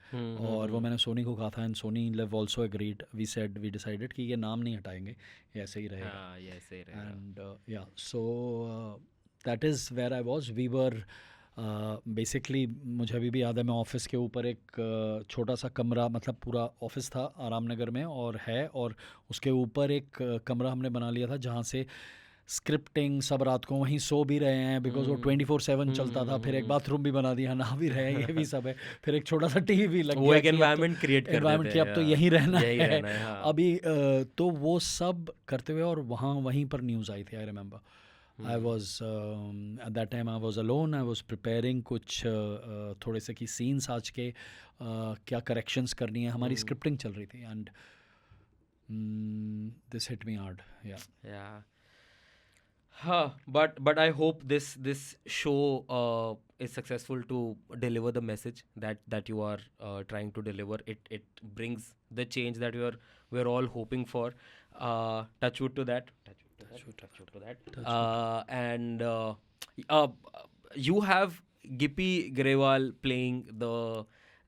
S2: और वो मैंने सोनी को कहा था, and Sony LIV also agreed, we decided कि ये नाम नहीं हटाएंगे, ये ऐसे ही रहेगा। And yeah, so that is where I was. We were basically, मुझे अभी भी याद है, मैं ऑफिस के ऊपर एक छोटा सा कमरा, मतलब पूरा ऑफिस था आराम नगर में और है, और उसके ऊपर एक कमरा हमने बना लिया था जहाँ से स्क्रिप्टिंग, सब रात को वहीं सो भी रहे हैं, बिकॉज वो 24/7 चलता था। फिर एक बाथरूम भी बना दिया, नहा भी रहे हैं, ये भी सब है। फिर एक छोटा सा टीवी भी लग गया,
S3: एक एनवायरनमेंट क्रिएट कर देते हैं,
S2: अब तो यहीं रहना है अभी। तो वो सब करते हुए, और वहीं पर न्यूज़ आई थी। I remember I was at that time I was alone. I was preparing कुछ थोड़े से की सीन्स आज के क्या करेक्शंस करनी है, हमारी स्क्रिप्टिंग चल रही थी, and this hit me hard. Yeah.
S3: But I hope this show is successful to deliver the message that you are trying to deliver. It brings the change that we're all hoping for. Touch wood to that. And you have Gippy Grewal playing the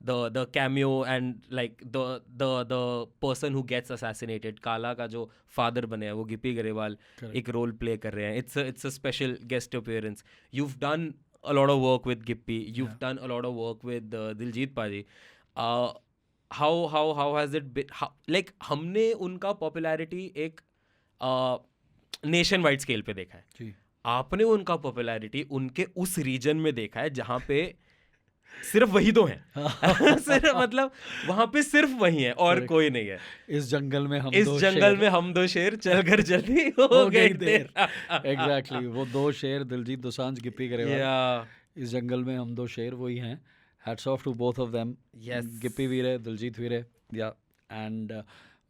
S3: the cameo and like the person who gets assassinated, काला का जो father बने हैं वो गिप्पी गरेवाल एक role play कर रहे हैं. It's a special guest appearance. You've done a lot of work with Gippy. You've done a lot of work with Diljit Paji. How has it been? Like हमने उनका popularity एक नेशन वाइड स्केल पे देखा है जी. आपने उनका popularity उनके उस रीजन में देखा है जहाँ पे सिर्फ वही दो हैं. सिर्फ मतलब वहाँ पे सिर्फ वही है और कोई नहीं है.
S2: इस जंगल में
S3: हम दो शेर चल कर जल्दी हो गई देर.
S2: एग्जैक्टली वो दो शेर दिलजीत दोसांझ गिप्पी गरेवाल. इस जंगल में हम दो शेर वही हैं. Hats off to both of them. Gippy वीर है, दिलजीत वीर है. या एंड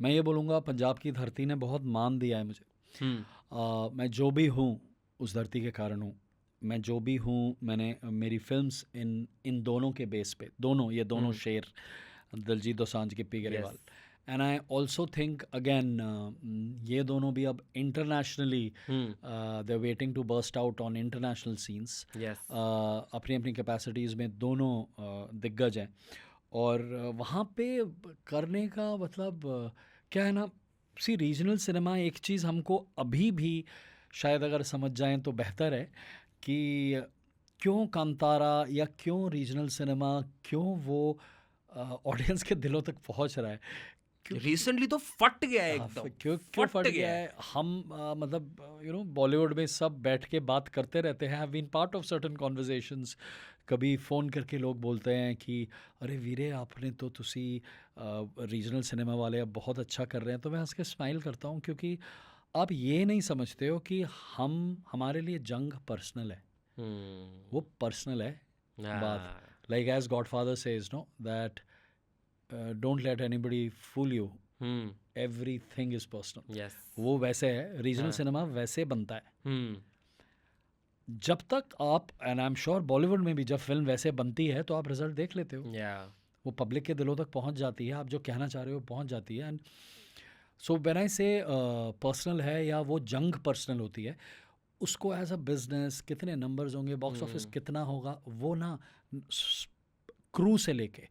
S2: मैं ये बोलूँगा पंजाब की धरती ने बहुत मान दिया है मुझे. मैं जो भी हूँ उस धरती के कारण हूँ. मैं जो भी हूँ मैंने मेरी फिल्म्स इन दोनों के बेस पे ये दोनों शेर Diljit Dosanjh Gippy Grewal. And I also think again ये दोनों भी अब internationally they waiting to burst out on international scenes. अपनी अपनी कैपेसिटीज़ में दोनों दिग्गज हैं और वहाँ पे करने का मतलब क्या है ना. सी रीजनल सिनेमा एक चीज़ हमको अभी भी शायद अगर समझ जाएं तो बेहतर है कि क्यों कांतारा या क्यों रीजनल सिनेमा क्यों वो ऑडियंस के दिलों तक पहुंच रहा है.
S3: रिसेंटली तो फट गया है एकदम.
S2: क्यों फट गया है. हम मतलब बॉलीवुड में सब बैठ के बात करते रहते हैं. Have been part of certain conversations. कभी फ़ोन करके लोग बोलते हैं कि अरे वीरे आपने तो तुसी रीजनल सिनेमा वाले अब बहुत अच्छा कर रहे हैं. तो मैं हंस के स्माइल करता हूँ क्योंकि आप ये नहीं समझते हो कि हमारे लिए जंग पर्सनल है. वो पर्सनल है बात. Like as godfather says no that don't let anybody fool you. Everything is personal. वो वैसे है. रीजनल सिनेमा वैसे बनता है. जब तक आप and I am sure Bollywood में भी जब फिल्म वैसे बनती है तो आप रिजल्ट देख लेते हो. वो पब्लिक के दिलों तक पहुंच जाती है. आप जो कहना चाह रहे हो पहुंच जाती है. एंड सो व्हेन आई से पर्सनल है या वो जंग पर्सनल होती है, उसको एज अ बिजनेस कितने नंबर्स होंगे, बॉक्स ऑफिस कितना होगा, वो ना क्रू से लेके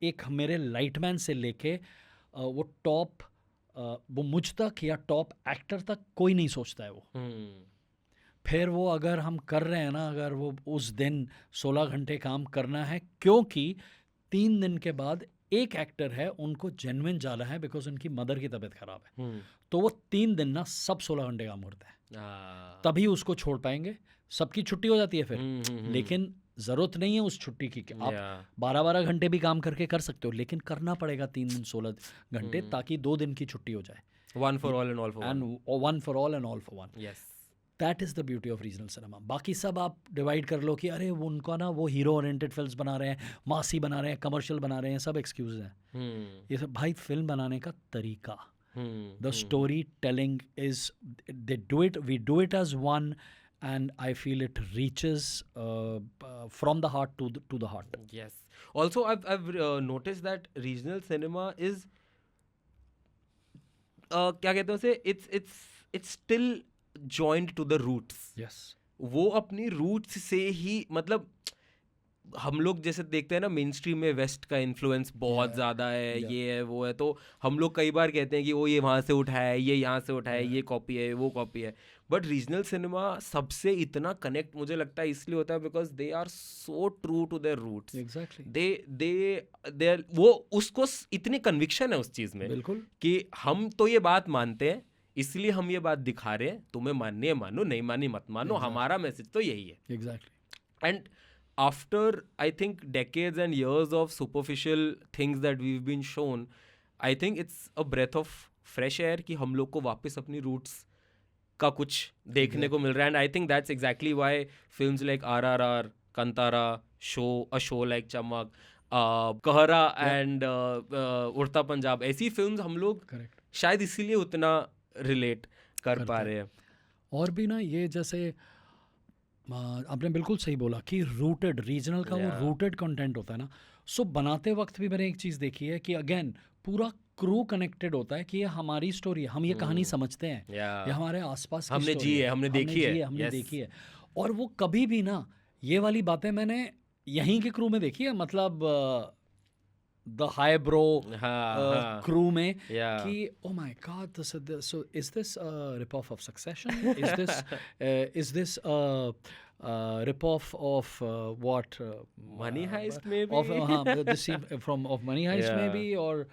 S2: एक मेरे लाइटमैन से लेके वो टॉप वो मुझ तक या टॉप एक्टर तक कोई नहीं सोचता है वो. फिर वो अगर हम कर रहे हैं ना, अगर वो उस दिन 16 घंटे काम करना है क्योंकि 3 दिन के बाद एक एक्टर है उनको जेन्युइन जाना है बिकॉज उनकी मदर की तबीयत खराब है, तो वो 3 दिन ना सब 16 घंटे काम करता है. तभी उसको छोड़ पाएंगे. सबकी छुट्टी हो जाती है फिर. लेकिन ज़रूरत नहीं है उस छुट्टी की. आप 12-12 घंटे भी काम करके कर सकते हो, लेकिन करना पड़ेगा 3 दिन 16 घंटे ताकि 2 दिन की छुट्टी हो जाए.
S3: One for all and all for one.
S2: And one for all and all for one.
S3: Yes.
S2: That is the beauty of regional cinema. बाकी सब आप डिवाइड कर लो कि अरे वो उनका ना वो हीरो ओरिएंटेड फिल्म्स बना रहे हैं, मासी बना रहे हैं, कमर्शियल बना रहे हैं, सब एक्सक्यूज हैं. ये सब भाई फिल्म बनाने का तरीका, the story telling is they do it, we do it as one and I feel it reaches from the heart to the heart.
S3: Yes. Also, I've noticed that regional cinema is क्या कहते हैं उसे, it's still joined to the roots.
S2: Yes.
S3: वो अपनी roots से ही, मतलब हम लोग जैसे देखते हैं ना मेन स्ट्रीम में वेस्ट का इन्फ्लुएंस बहुत ज़्यादा है, ये है वो है, तो हम लोग कई बार कहते हैं कि वो ये वहाँ से उठाया है, ये यहाँ से उठाया है, ये कॉपी है, वो कॉपी है. बट रीजनल सिनेमा सबसे इतना कनेक्ट मुझे लगता है इसलिए होता है because they are so true to their roots.
S2: Exactly.
S3: They वो उसको इतनी कन्विक्शन है उस चीज़ में,
S2: बिल्कुल, कि
S3: हम तो ये बात मानते हैं इसलिए हम ये बात दिखा रहे हैं, तुम्हें माननी है मानो, नहीं मानी मत मानो, हमारा मैसेज तो यही है.
S2: Exactly.
S3: And after I think decades and years of superficial things that we've been shown, I think it's a breath of fresh air कि हम लोग को वापस अपनी roots का कुछ देखने को मिल रहा है. And I think that's exactly why films like RRR, Kantara, A Show Like Chamak, कहरा and उड़ता पंजाब, ऐसी फिल्म्स हम लोग शायद इसीलिए उतना रिलेट कर पा रहे हैं.
S2: और भी ना ये जैसे आपने बिल्कुल सही बोला कि रूटेड, रीजनल का वो रूटेड कंटेंट होता है ना. सो बनाते वक्त भी मैंने एक चीज़ देखी है कि अगेन पूरा क्रू कनेक्टेड होता है कि ये हमारी स्टोरी है, हम ये कहानी समझते हैं, ये हमारे आसपास की
S3: हमने जी है, हमने देखी है.
S2: और वो कभी भी ना ये वाली बातें मैंने यहीं के क्रू में देखी है. मतलब द हाई ब्रो
S3: हाँ
S2: क्रू में
S3: या
S2: कि oh my God, so is this a rip-off of Succession? Is this a rip-off of what?
S3: Money Heist
S2: Of
S3: maybe
S2: this scene from of Money Heist
S3: Yeah.
S2: maybe, or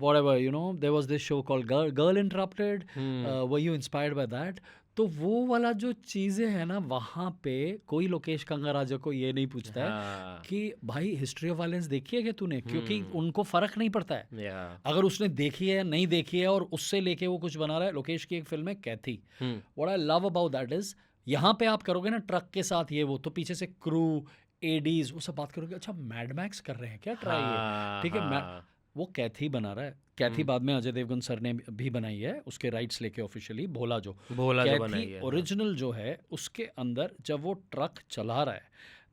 S2: whatever, you know. There was this show called Girl Interrupted. Were you inspired by that? तो वो वाला जो चीज़ें हैं ना, वहाँ पे कोई लोकेश कंगराजा को ये नहीं पूछता है
S3: हाँ
S2: कि भाई हिस्ट्री ऑफ वायलेंस देखी है क्या तूने, क्योंकि उनको फर्क नहीं पड़ता है
S3: या
S2: अगर उसने देखी है नहीं देखी है, और उससे लेके वो कुछ बना रहा है. लोकेश की एक फिल्म है Kaithi. What I love about that is, यहाँ पे आप करोगे ना ट्रक के साथ ये वो, तो पीछे से क्रू एडीज वो सब बात करोगे, अच्छा मैड मैक्स कर रहे हैं क्या ट्राई ये, ठीक है. वो कैथी बना रहा है. कैथी बाद में अजय देवगन सर ने भी बनाई है, उसके राइट्स लेके ऑफिशियली. भोला जो
S3: बनाई
S2: कैथी
S3: है
S2: ओरिजिनल जो है, उसके अंदर जब वो ट्रक चला रहा है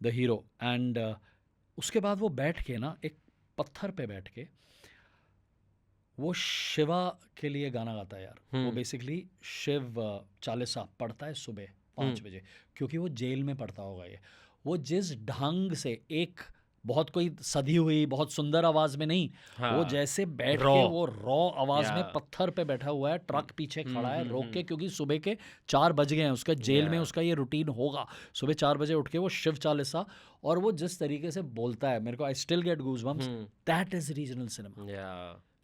S2: द हीरो, एंड उसके बाद वो बैठ के ना एक पत्थर पे बैठ के वो शिवा के लिए गाना गाता है यार. वो बेसिकली शिव चालीसा पढ़ता है सुबह 5 बजे, क्योंकि वो जेल में पढ़ता होगा ये. वो जिस ढंग से एक बहुत कोई सधी हुई बहुत सुंदर आवाज में नहीं, वो जैसे बैठ के वो रॉ आवाज में पत्थर पे बैठा हुआ है, ट्रक पीछे खड़ा है रोक के, क्योंकि सुबह के 4 बज गए हैं. उसका जेल में उसका ये रूटीन होगा, सुबह 4 बजे उठ के वो शिव चालीसा, और वो जिस तरीके से बोलता है, मेरे को I still get goosebumps. That is regional cinema.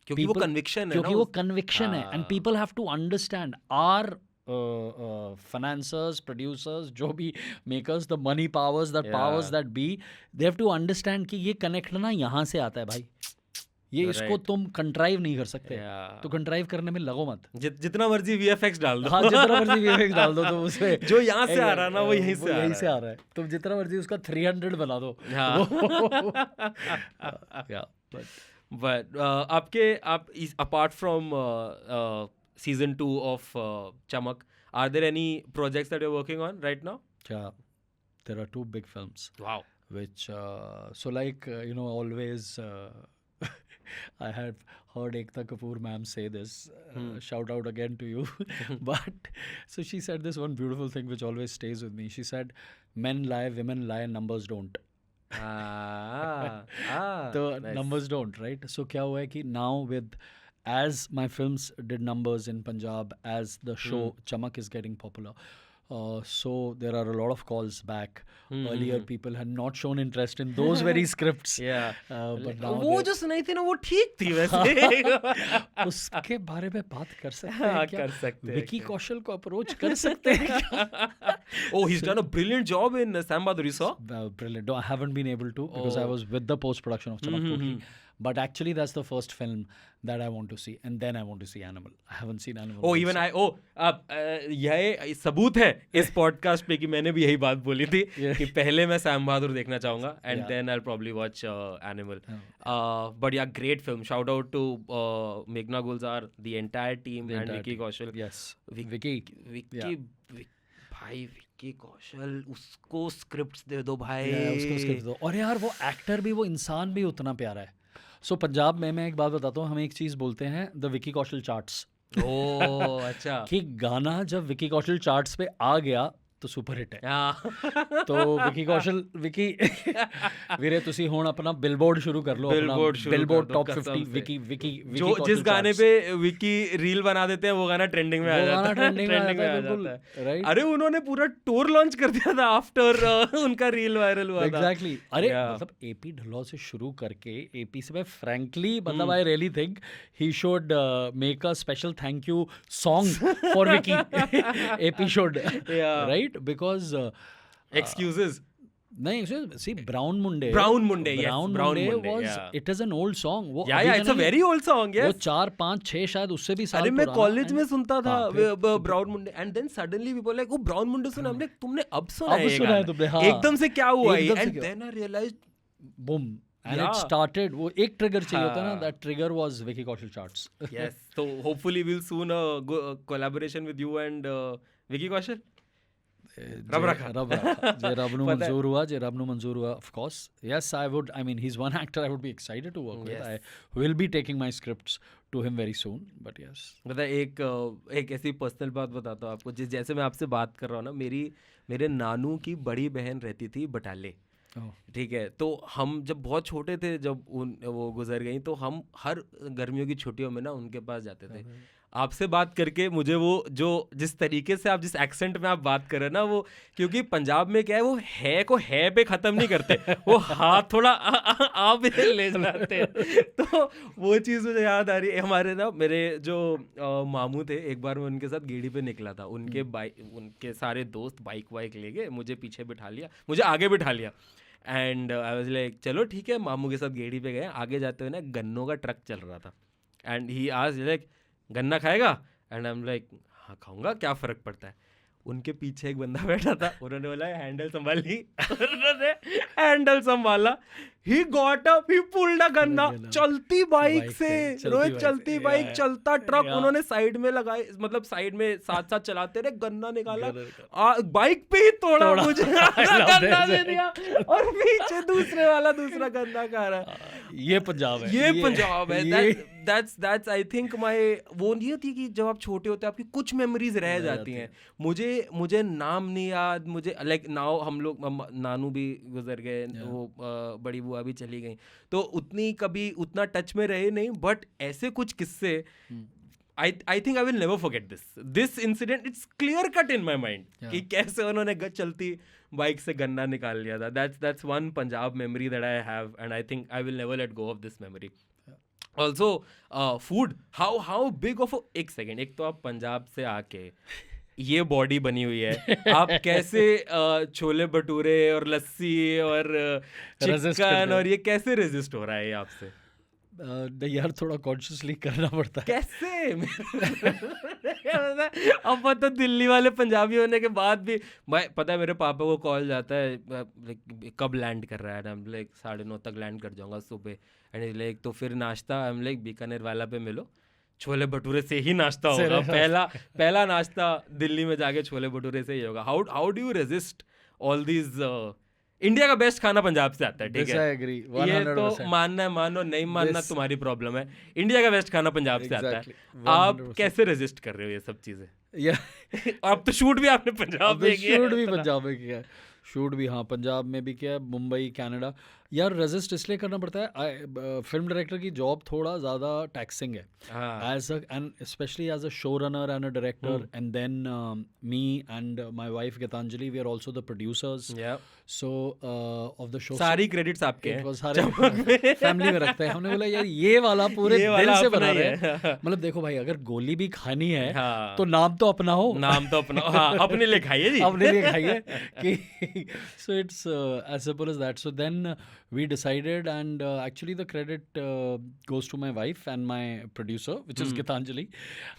S3: क्योंकि वो कन्विक्शन है,
S2: क्योंकि वो कन्विक्शन है, and people have to understand. Our financiers, producers, जो भी makers, the money powers that be, they have to understand कि ये connect ना यहाँ से आता है भाई. ये इसको तुम कंट्राइव नहीं कर सकते. तो कंट्राइव करने में लगो मत.
S3: जितना मर्जी VFX डाल दो.
S2: हाँ, जितना मर्जी VFX डाल दो, तो उसमें
S3: जो यहाँ से आ रहा है ना, वो यहीं से
S2: आ रहा है. तुम जितना मर्जी उसका 300 बना दो.
S3: But आप apart from season 2 of Chamak, are there any projects that you're working on right now?
S2: Yeah, there are 2 big films.
S3: Wow.
S2: Which so like you know, always I have heard Ekta Kapoor ma'am say this. Shout out again to you. But so she said this one beautiful thing which always stays with me. She said, "Men lie, women lie, numbers don't." So nice. Numbers don't, right? So क्या हुआ है कि now with as my films did numbers in Punjab, as the show Chamak is getting popular, so there are a lot of calls back. Earlier people had not shown interest in those very scripts. But now
S3: वो जो सुनाई थी ना, वो ठीक थी वैसे.
S2: उसके बारे में बात कर सकते हैं क्या?
S3: कर सकते हैं.
S2: विकी कौशल को अप्रोच कर सकते हैं क्या?
S3: Oh, he's done a brilliant job in Sam Bahadur, you saw?
S2: Brilliant. No, I haven't been able to because I was with the post-production of Chamak totally. But actually that's the first film that I want to see, and then I want to see Animal. I haven't seen Animal.
S3: Oh, even I. यह सबूत है इस podcast पे कि मैंने भी यही बात बोली थी कि पहले मैं सैम बहादुर देखना चाहूंगा, and then I'll probably watch Animal. But yeah, great film. Shout out to Meghna Gulzar, the entire team, and Vicky Kaushal.
S2: Yes, Vicky.
S3: भाई विक्की कौशल, उसको स्क्रिप्ट्स दे दो भाई.
S2: उसको स्क्रिप्ट दो. और यार वो एक्टर भी, वो इंसान भी उतना प्यारा है. सो पंजाब में मैं एक बात बताता हूँ, हम एक चीज़ बोलते हैं, द विकी कौशल चार्ट्स.
S3: ओह अच्छा.
S2: कि गाना जब विकी कौशल चार्ट्स पे आ गया तो सुपर हिट है. तो विकी कौशल, विकी वीरे तुसी हुण अपना बिलबोर्ड शुरू कर लो. बिलबोर्ड टॉप 50 विकी जो
S3: जिस गाने पे विकी रील बना देते हैं वो गाना ट्रेंडिंग में आ जाता है. ट्रेंडिंग में आ जाता है, राइट. अरे उन्होंने पूरा टूर लॉन्च कर दिया था आफ्टर उनका रील वायरल हुआ था.
S2: एग्जैक्टली. अरे मतलब एपी ढिल्लों से शुरू करके, एपी से मैं फ्रैंकली मतलब I really think he should make a special thank you song for Vicky. AP should, right? Because
S3: excuses.
S2: नहीं, see, Brown Munde.
S3: Yes, Brown Munde
S2: was, it is an old song. वो
S3: it's a very old song. Yes.
S2: वो 4, 5, 6 शायद उससे भी साल पुराना.
S3: अरे मैं कॉलेज में सुनता था Brown Munde, and then suddenly people like, oh Brown Munde सुना हमने, तुमने अब सुना है तुमने. एकदम से क्या हुआ है? And then I realized,
S2: boom. And it started, वो एक ट्रिगर चाहिए होता ना, that trigger was Vicky Kaushal charts.
S3: Yes, so hopefully we'll soon collaboration with you and Vicky Kaushal. रब रखा.
S2: जे रब नु मंजूर हुआ, of course. Yes, I mean he's one actor I would be excited to work with. I will be taking my scripts to him very soon, but yes.
S3: मतलब एक ऐसी personal बात बताता हूँ आपको. जैसे मैं आपसे बात कर रहा हूँ ना, मेरे नानू की बड़ी बहन रहती थी बटाले. ठीक है, तो हम जब बहुत छोटे थे, जब वो गुजर गई, तो हम हर गर्मियों की छुट्टियों में ना उनके पास जाते थे। आपसे बात करके मुझे वो जो जिस तरीके से आप जिस एक्सेंट में आप बात कर रहे हैं ना, वो क्योंकि पंजाब में क्या है, वो है को है पे ख़त्म नहीं करते, वो हाथ थोड़ा आ पे ले जाते हैं। तो वो चीज़ मुझे याद आ रही है। हमारे ना मेरे जो मामू थे, एक बार मैं उनके साथ गेड़ी पे निकला था, उनके सारे दोस्त बाइक वाइक ले गए, मुझे पीछे बिठा लिया, मुझे आगे बिठा लिया, एंड आई वाज लाइक चलो ठीक है। मामू के साथ गेड़ी पे गए, आगे जाते हुए ना गन्नों का ट्रक चल रहा था, एंड ही आस्क्ड लाइक गन्ना खाएगा, एंड आई एम लाइक हाँ खाऊंगा, क्या फ़र्क पड़ता है। उनके पीछे एक बंदा बैठा था, उन्होंने बोला हैंडल संभाल ली, उन्होंने हैंडल संभाला, he got up, he pulled a गन्ना, चलती बाइक से, रोहित चलती बाइक, चलता ट्रक, उन्होंने साइड में लगाए, मतलब साइड में साथ साथ चलाते रहे, गन्ना निकाला, बाइक पे ही तोड़ा, मुझे गन्ना दे दिया, और पीछे दूसरे वाला दूसरा गन्ना खा रहा है।
S2: ये पंजाब है,
S3: ये पंजाब है। That's I think वो नहीं होती कि जब आप छोटे होते हैं आपकी कुछ मेमोरीज रह जाती हैं। मुझे नाम नहीं याद, मुझे लाइक नाउ हम लोग नानू भी गुजर गए, वो बड़ी बुआ भी चली गई, तो उतनी कभी उतना टच में रहे नहीं, बट ऐसे कुछ किस्से I think I will never forget this incident. It's clear cut in my mind कि कैसे उन्होंने चलती बाइक से गन्ना निकाल लिया था. That's one Punjab memory that I have, and I think I will never let go of this memory. Also, food. How big of एक second. एक तो आप पंजाब से आके ये बॉडी बनी हुई है, आप कैसे छोले भटूरे और लस्सी और चिकन और ये कैसे रेजिस्ट हो रहा है आपसे?
S2: नहीं यार, थोड़ा कॉन्शियसली करना पड़ता है।
S3: कैसे? अब तो दिल्ली वाले पंजाबी होने के बाद भी पता है मेरे पापा को कॉल जाता है कब लैंड कर रहा है, आई एम लाइक 9:30 तक लैंड कर जाऊंगा सुबह, एंड लाइक तो फिर नाश्ता, आई एम लाइक बीकानेर वाला पे मिलो, छोले भटूरे से ही नाश्ता होगा, पहला नाश्ता दिल्ली में जाके छोले भटूरे से ही होगा। How do you resist all these? India का बेस्ट खाना पंजाब से आता है, ठीक है, ये तो मानना है मानो, नहीं मानना तुम्हारी प्रॉब्लम है, इंडिया का बेस्ट खाना पंजाब से आता है। आप कैसे रेजिस्ट कर रहे हो ये सब चीजें? अब तो शूट भी आपने पंजाब में किया,
S2: शूट भी पंजाब में किया है, शूट भी हाँ पंजाब में भी किया, मुंबई, कनाडा। यार रेजिस्ट इसलिए करना पड़ता है, फिल्म डायरेक्टर की जॉब थोड़ा ज़्यादा टैक्सिंग है, as and specially as a show runner and a director, and then me and my wife Geetanjali, we are also the producers, so of the show,
S3: सारी क्रेडिट्स आपके हैं,
S2: सारे फैमिली में रखते हैं। हमने बोला यार ये वाला पूरे दिल से बना रहे हैं, मतलब देखो भाई अगर गोली भी खानी है तो नाम तो अपना हो,
S3: नाम तो अपना, अपने लिए खाइए जी,
S2: अपने लिए खाइए कि so it's as simple as that. So then we decided, and actually the credit goes to my wife and my producer, which is Gitanjali,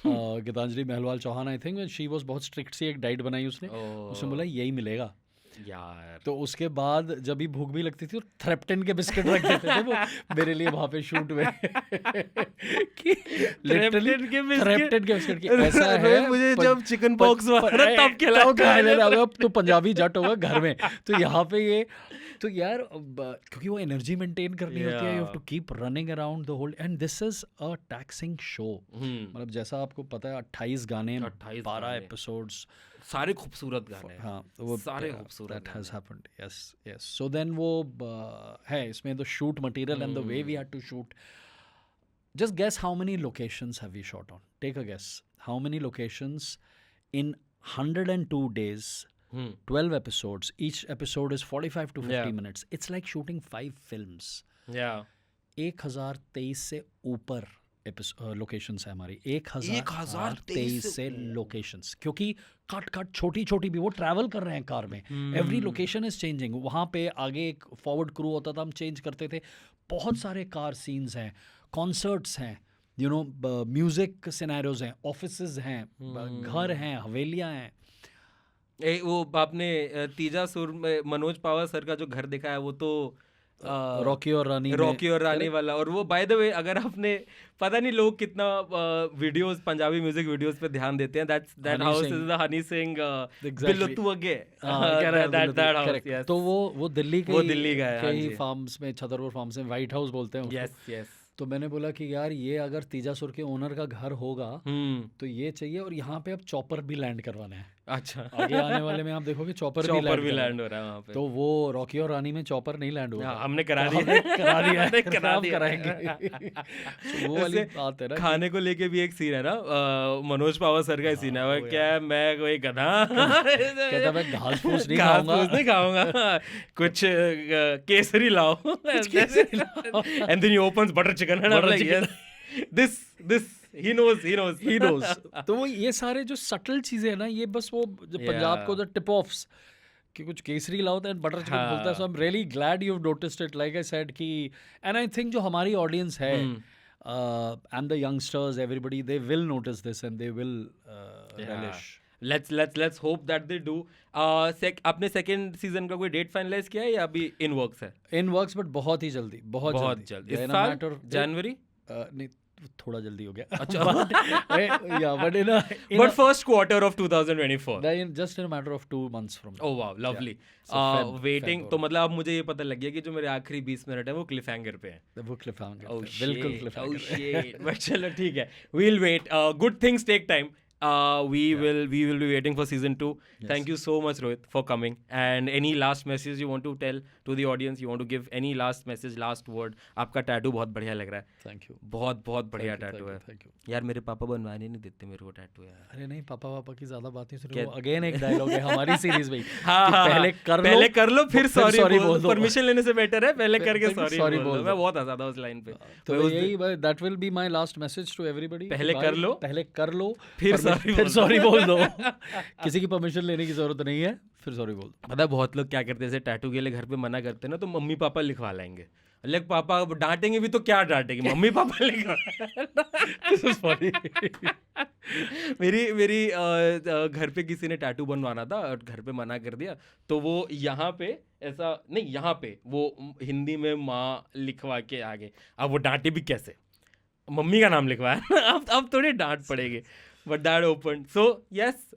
S2: Gitanjali Mehlwal Chauhan, I think. She was बहुत strict सी एक diet बनाई उसने, उसने बोला यही मिलेगा
S3: यार।
S2: तो उसके बाद जब भी भूख भी लगती थी, थ्रेप्टन के बिस्किट रख देते थे वो मेरे लिए वहाँ पे शूट में कि
S3: थ्रेप्टन के
S2: बिस्किट की ऐसा है,
S3: मुझे जब चिकन पॉक्स हुआ तब
S2: खिलाया, तो पंजाबी जट होगा घर में, तो यहाँ पे ये तो यार क्योंकि वो एनर्जी मेंटेन करनी होती है, you have to keep running around the whole, and this is a taxing show, मतलब जैसा आपको पता है 28 गाने, 12 एपिसोड्स,
S3: सारे खूबसूरत गाने,
S2: हाँ वो
S3: सारे खूबसूरत,
S2: that has happened, yes. So then वो है इसमें the shoot material and the way we had to shoot. Just guess how many locations have we shot on? Take a guess. How many locations in 102 days, 12 episodes. Each episode is 45 to 50 minutes. It's like shooting 5 films.
S3: Yeah.
S2: 1023 से ऊपर locations है हमारी, 1023 से locations, क्योंकि cut छोटी छोटी भी वो ट्रैवल कर रहे हैं कार में, एवरी लोकेशन इज चेंजिंग, वहाँ पे आगे एक फॉरवर्ड क्रू होता था, हम चेंज करते थे, बहुत सारे कार सीन्स हैं, कॉन्सर्ट्स हैं, यू नो म्यूजिक सिनेरियोज हैं, ऑफिसेज हैं, घर हैं, हवेलियाँ हैं।
S3: वो आपने तीजा सुर में मनोज पावर सर का जो घर देखा है, वो तो
S2: रॉकी और रानी वाला, और वो बाय द वे अगर आपने, पता नहीं लोग कितना वीडियोस, पंजाबी म्यूजिक वीडियोस पे ध्यान देते हैं, that house is the Honey Singh बिल्लुतुअगे, दैट हाउस, तो वो दिल्ली
S3: का है,
S2: कई फार्म्स में, छतरपुर फार्म्स में व्हाइट हाउस बोलते हैं उसको।
S3: यस।
S2: तो मैंने बोला कि यार ये अगर तीजासुर के ओनर का घर होगा तो ये चाहिए, और यहाँ पे अब चॉपर भी लैंड करवाना है,
S3: अच्छा
S2: आगे आने वाले में आप देखोगे चॉपर
S3: चॉपर भी
S2: भी
S3: लैंड हो रहा है वहाँ पे।
S2: तो वो रॉकी और रानी में चॉपर नहीं लैंड हुआ
S3: हाँ,
S2: था।
S3: हमने करा
S2: तो
S3: दिया
S2: हमने करा दिया है,
S3: हमने करा
S2: अब
S3: दिया
S2: कराएंगे। तो वो वाली
S3: ऐसे
S2: बात है ना
S3: खाने को लेके भी एक सीन है ना, मनोज पावर सर का सीन है, वो
S2: वो
S3: क्या है, मैं कोई गधा
S2: कहता मैं घास फूस नहीं
S3: घास
S2: खाऊंगा।
S3: फूस नहीं खाऊंगा, कुछ केसरी लाओ, and then he opens butter chicken and I'm
S2: Butter
S3: like,
S2: chicken.
S3: yes, this he knows
S2: He knows. तो वो ये सारे जो सटल चीजें हैं ना, ये बस वो जो पंजाब को द टिप ऑफ्स कि कुछ केसरी लाओ एंड बटर चिकन बोलता है। So I am really glad you have noticed it, like I said कि एंड आई थिंक जो हमारी ऑडियंस है and the youngsters everybody they will notice this and they will relish.
S3: let's hope that they do. आपने second season का कोई date finalise किया है या अभी इन वर्क्स है?
S2: इन वर्क्स बट बहुत ही जल्दी, बहुत
S3: जल्दी।
S2: Yeah,
S3: इस
S2: in a
S3: साल
S2: matter of-
S3: जनवरी?
S2: नहीं थोड़ा जल्दी हो गया।
S3: अच्छा
S2: but in a
S3: but first quarter of 2024.
S2: just in a matter of 2 months from now.
S3: Oh wow, lovely.
S2: So Feb
S3: waiting तो
S2: होगा।
S3: मतलब अब मुझे ये पता लग गया कि जो मेरे आखिरी 20 मिनट है वो क्लिफ हैंगर पे है।
S2: वो cliffhanger
S3: Oh
S2: पे, बिल्कुल
S3: shit,
S2: cliffhanger
S3: oh
S2: पे।
S3: shit. But चलो ठीक है, we'll wait. Good things take time. We will be waiting for season 2.
S2: Yes.
S3: Thank you so much, Rohit, for coming. And any last message you want to tell to the audience? You want to give any last message, last word? आपका tattoo बहुत बढ़िया लग रहा है।
S2: Thank you.
S3: बहुत बढ़िया tattoo है।
S2: Thank you.
S3: यार मेरे पापा बनवाने नहीं देते मेरे को टैटू यार।
S2: अरे नहीं, पापा की ज्यादा बात नहीं सुनो।
S3: क्या-
S2: अगेन एक डायलॉग है हमारी सीरीज में
S3: हाँ,
S2: कि
S3: हाँ,
S2: पहले
S3: पहले कर लो फिर
S2: sorry
S3: सॉरी
S2: बोल
S3: बोल
S2: दो।
S3: दो। परमिशन लेने से बेटर है पहले
S2: फिर-
S3: करके
S2: फिर
S3: सॉरी
S2: sorry
S3: बोल
S2: बोल
S3: दो।
S2: दो।
S3: मैं बहुत हंसा था उस लाइन पे।
S2: तो
S3: मैं उस
S2: यही that will be my last message to everybody.
S3: पहले कर लो,
S2: पहले कर लो,
S3: फिर
S2: फिर
S3: sorry
S2: सॉरी बोल दो। किसी की परमिशन लेने की जरूरत नहीं है, फिर सॉरी बोल दो।
S3: पता है बहुत लोग क्या करते हैं, जैसे टैटू के लिए घर पे मना करते हैं ना, तो मम्मी पापा लिखवा लाएंगे। लाइक पापा डांटेंगे भी तो क्या डांटेंगे, मम्मी पापा लिखवा मेरी घर पे किसी ने टैटू बनवाना था और घर पे मना कर दिया, तो वो यहाँ पे ऐसा नहीं, यहाँ पे वो हिंदी में माँ लिखवा के आगे। अब वो डांटे भी कैसे, मम्मी का नाम लिखवाया। अब थोड़ी डांट पड़ेगी। But that open, so yes,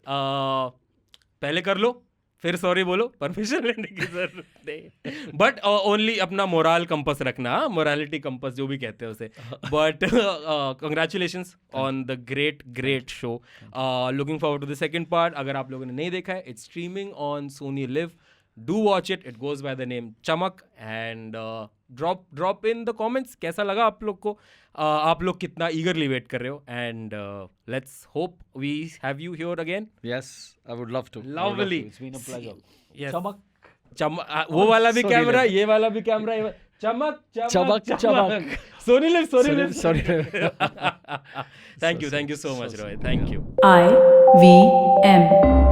S3: पहले कर लो फिर सॉरी बोलो, परमिशन लेने की जरूरत नहीं। बट ओनली अपना मोरल कंपस रखना, मोरालिटी कंपस जो भी कहते हैं उसे। But congratulations on the great show. Looking forward to the second part. अगर आप लोगों ने नहीं देखा है, it's streaming on Sony LIV. Do watch it, it goes by the name Chamak. And drop in the comments कैसा लगा आप लोग को, आप लोग कितना ईगरली वेट कर रहे हो। And let's hope we have you here again.
S2: Yes, I would love to.
S3: Lovely.
S2: It's been a pleasure.
S3: Yes.
S2: चमक।
S3: वो वाला भी
S2: Sorry,
S3: कैमरा,
S2: Liv.
S3: ये वाला भी कैमरा, चमक
S2: चमक।
S3: Sony LIV
S2: Sorry.
S3: Thank you so much Rohit, thank you.
S1: IVM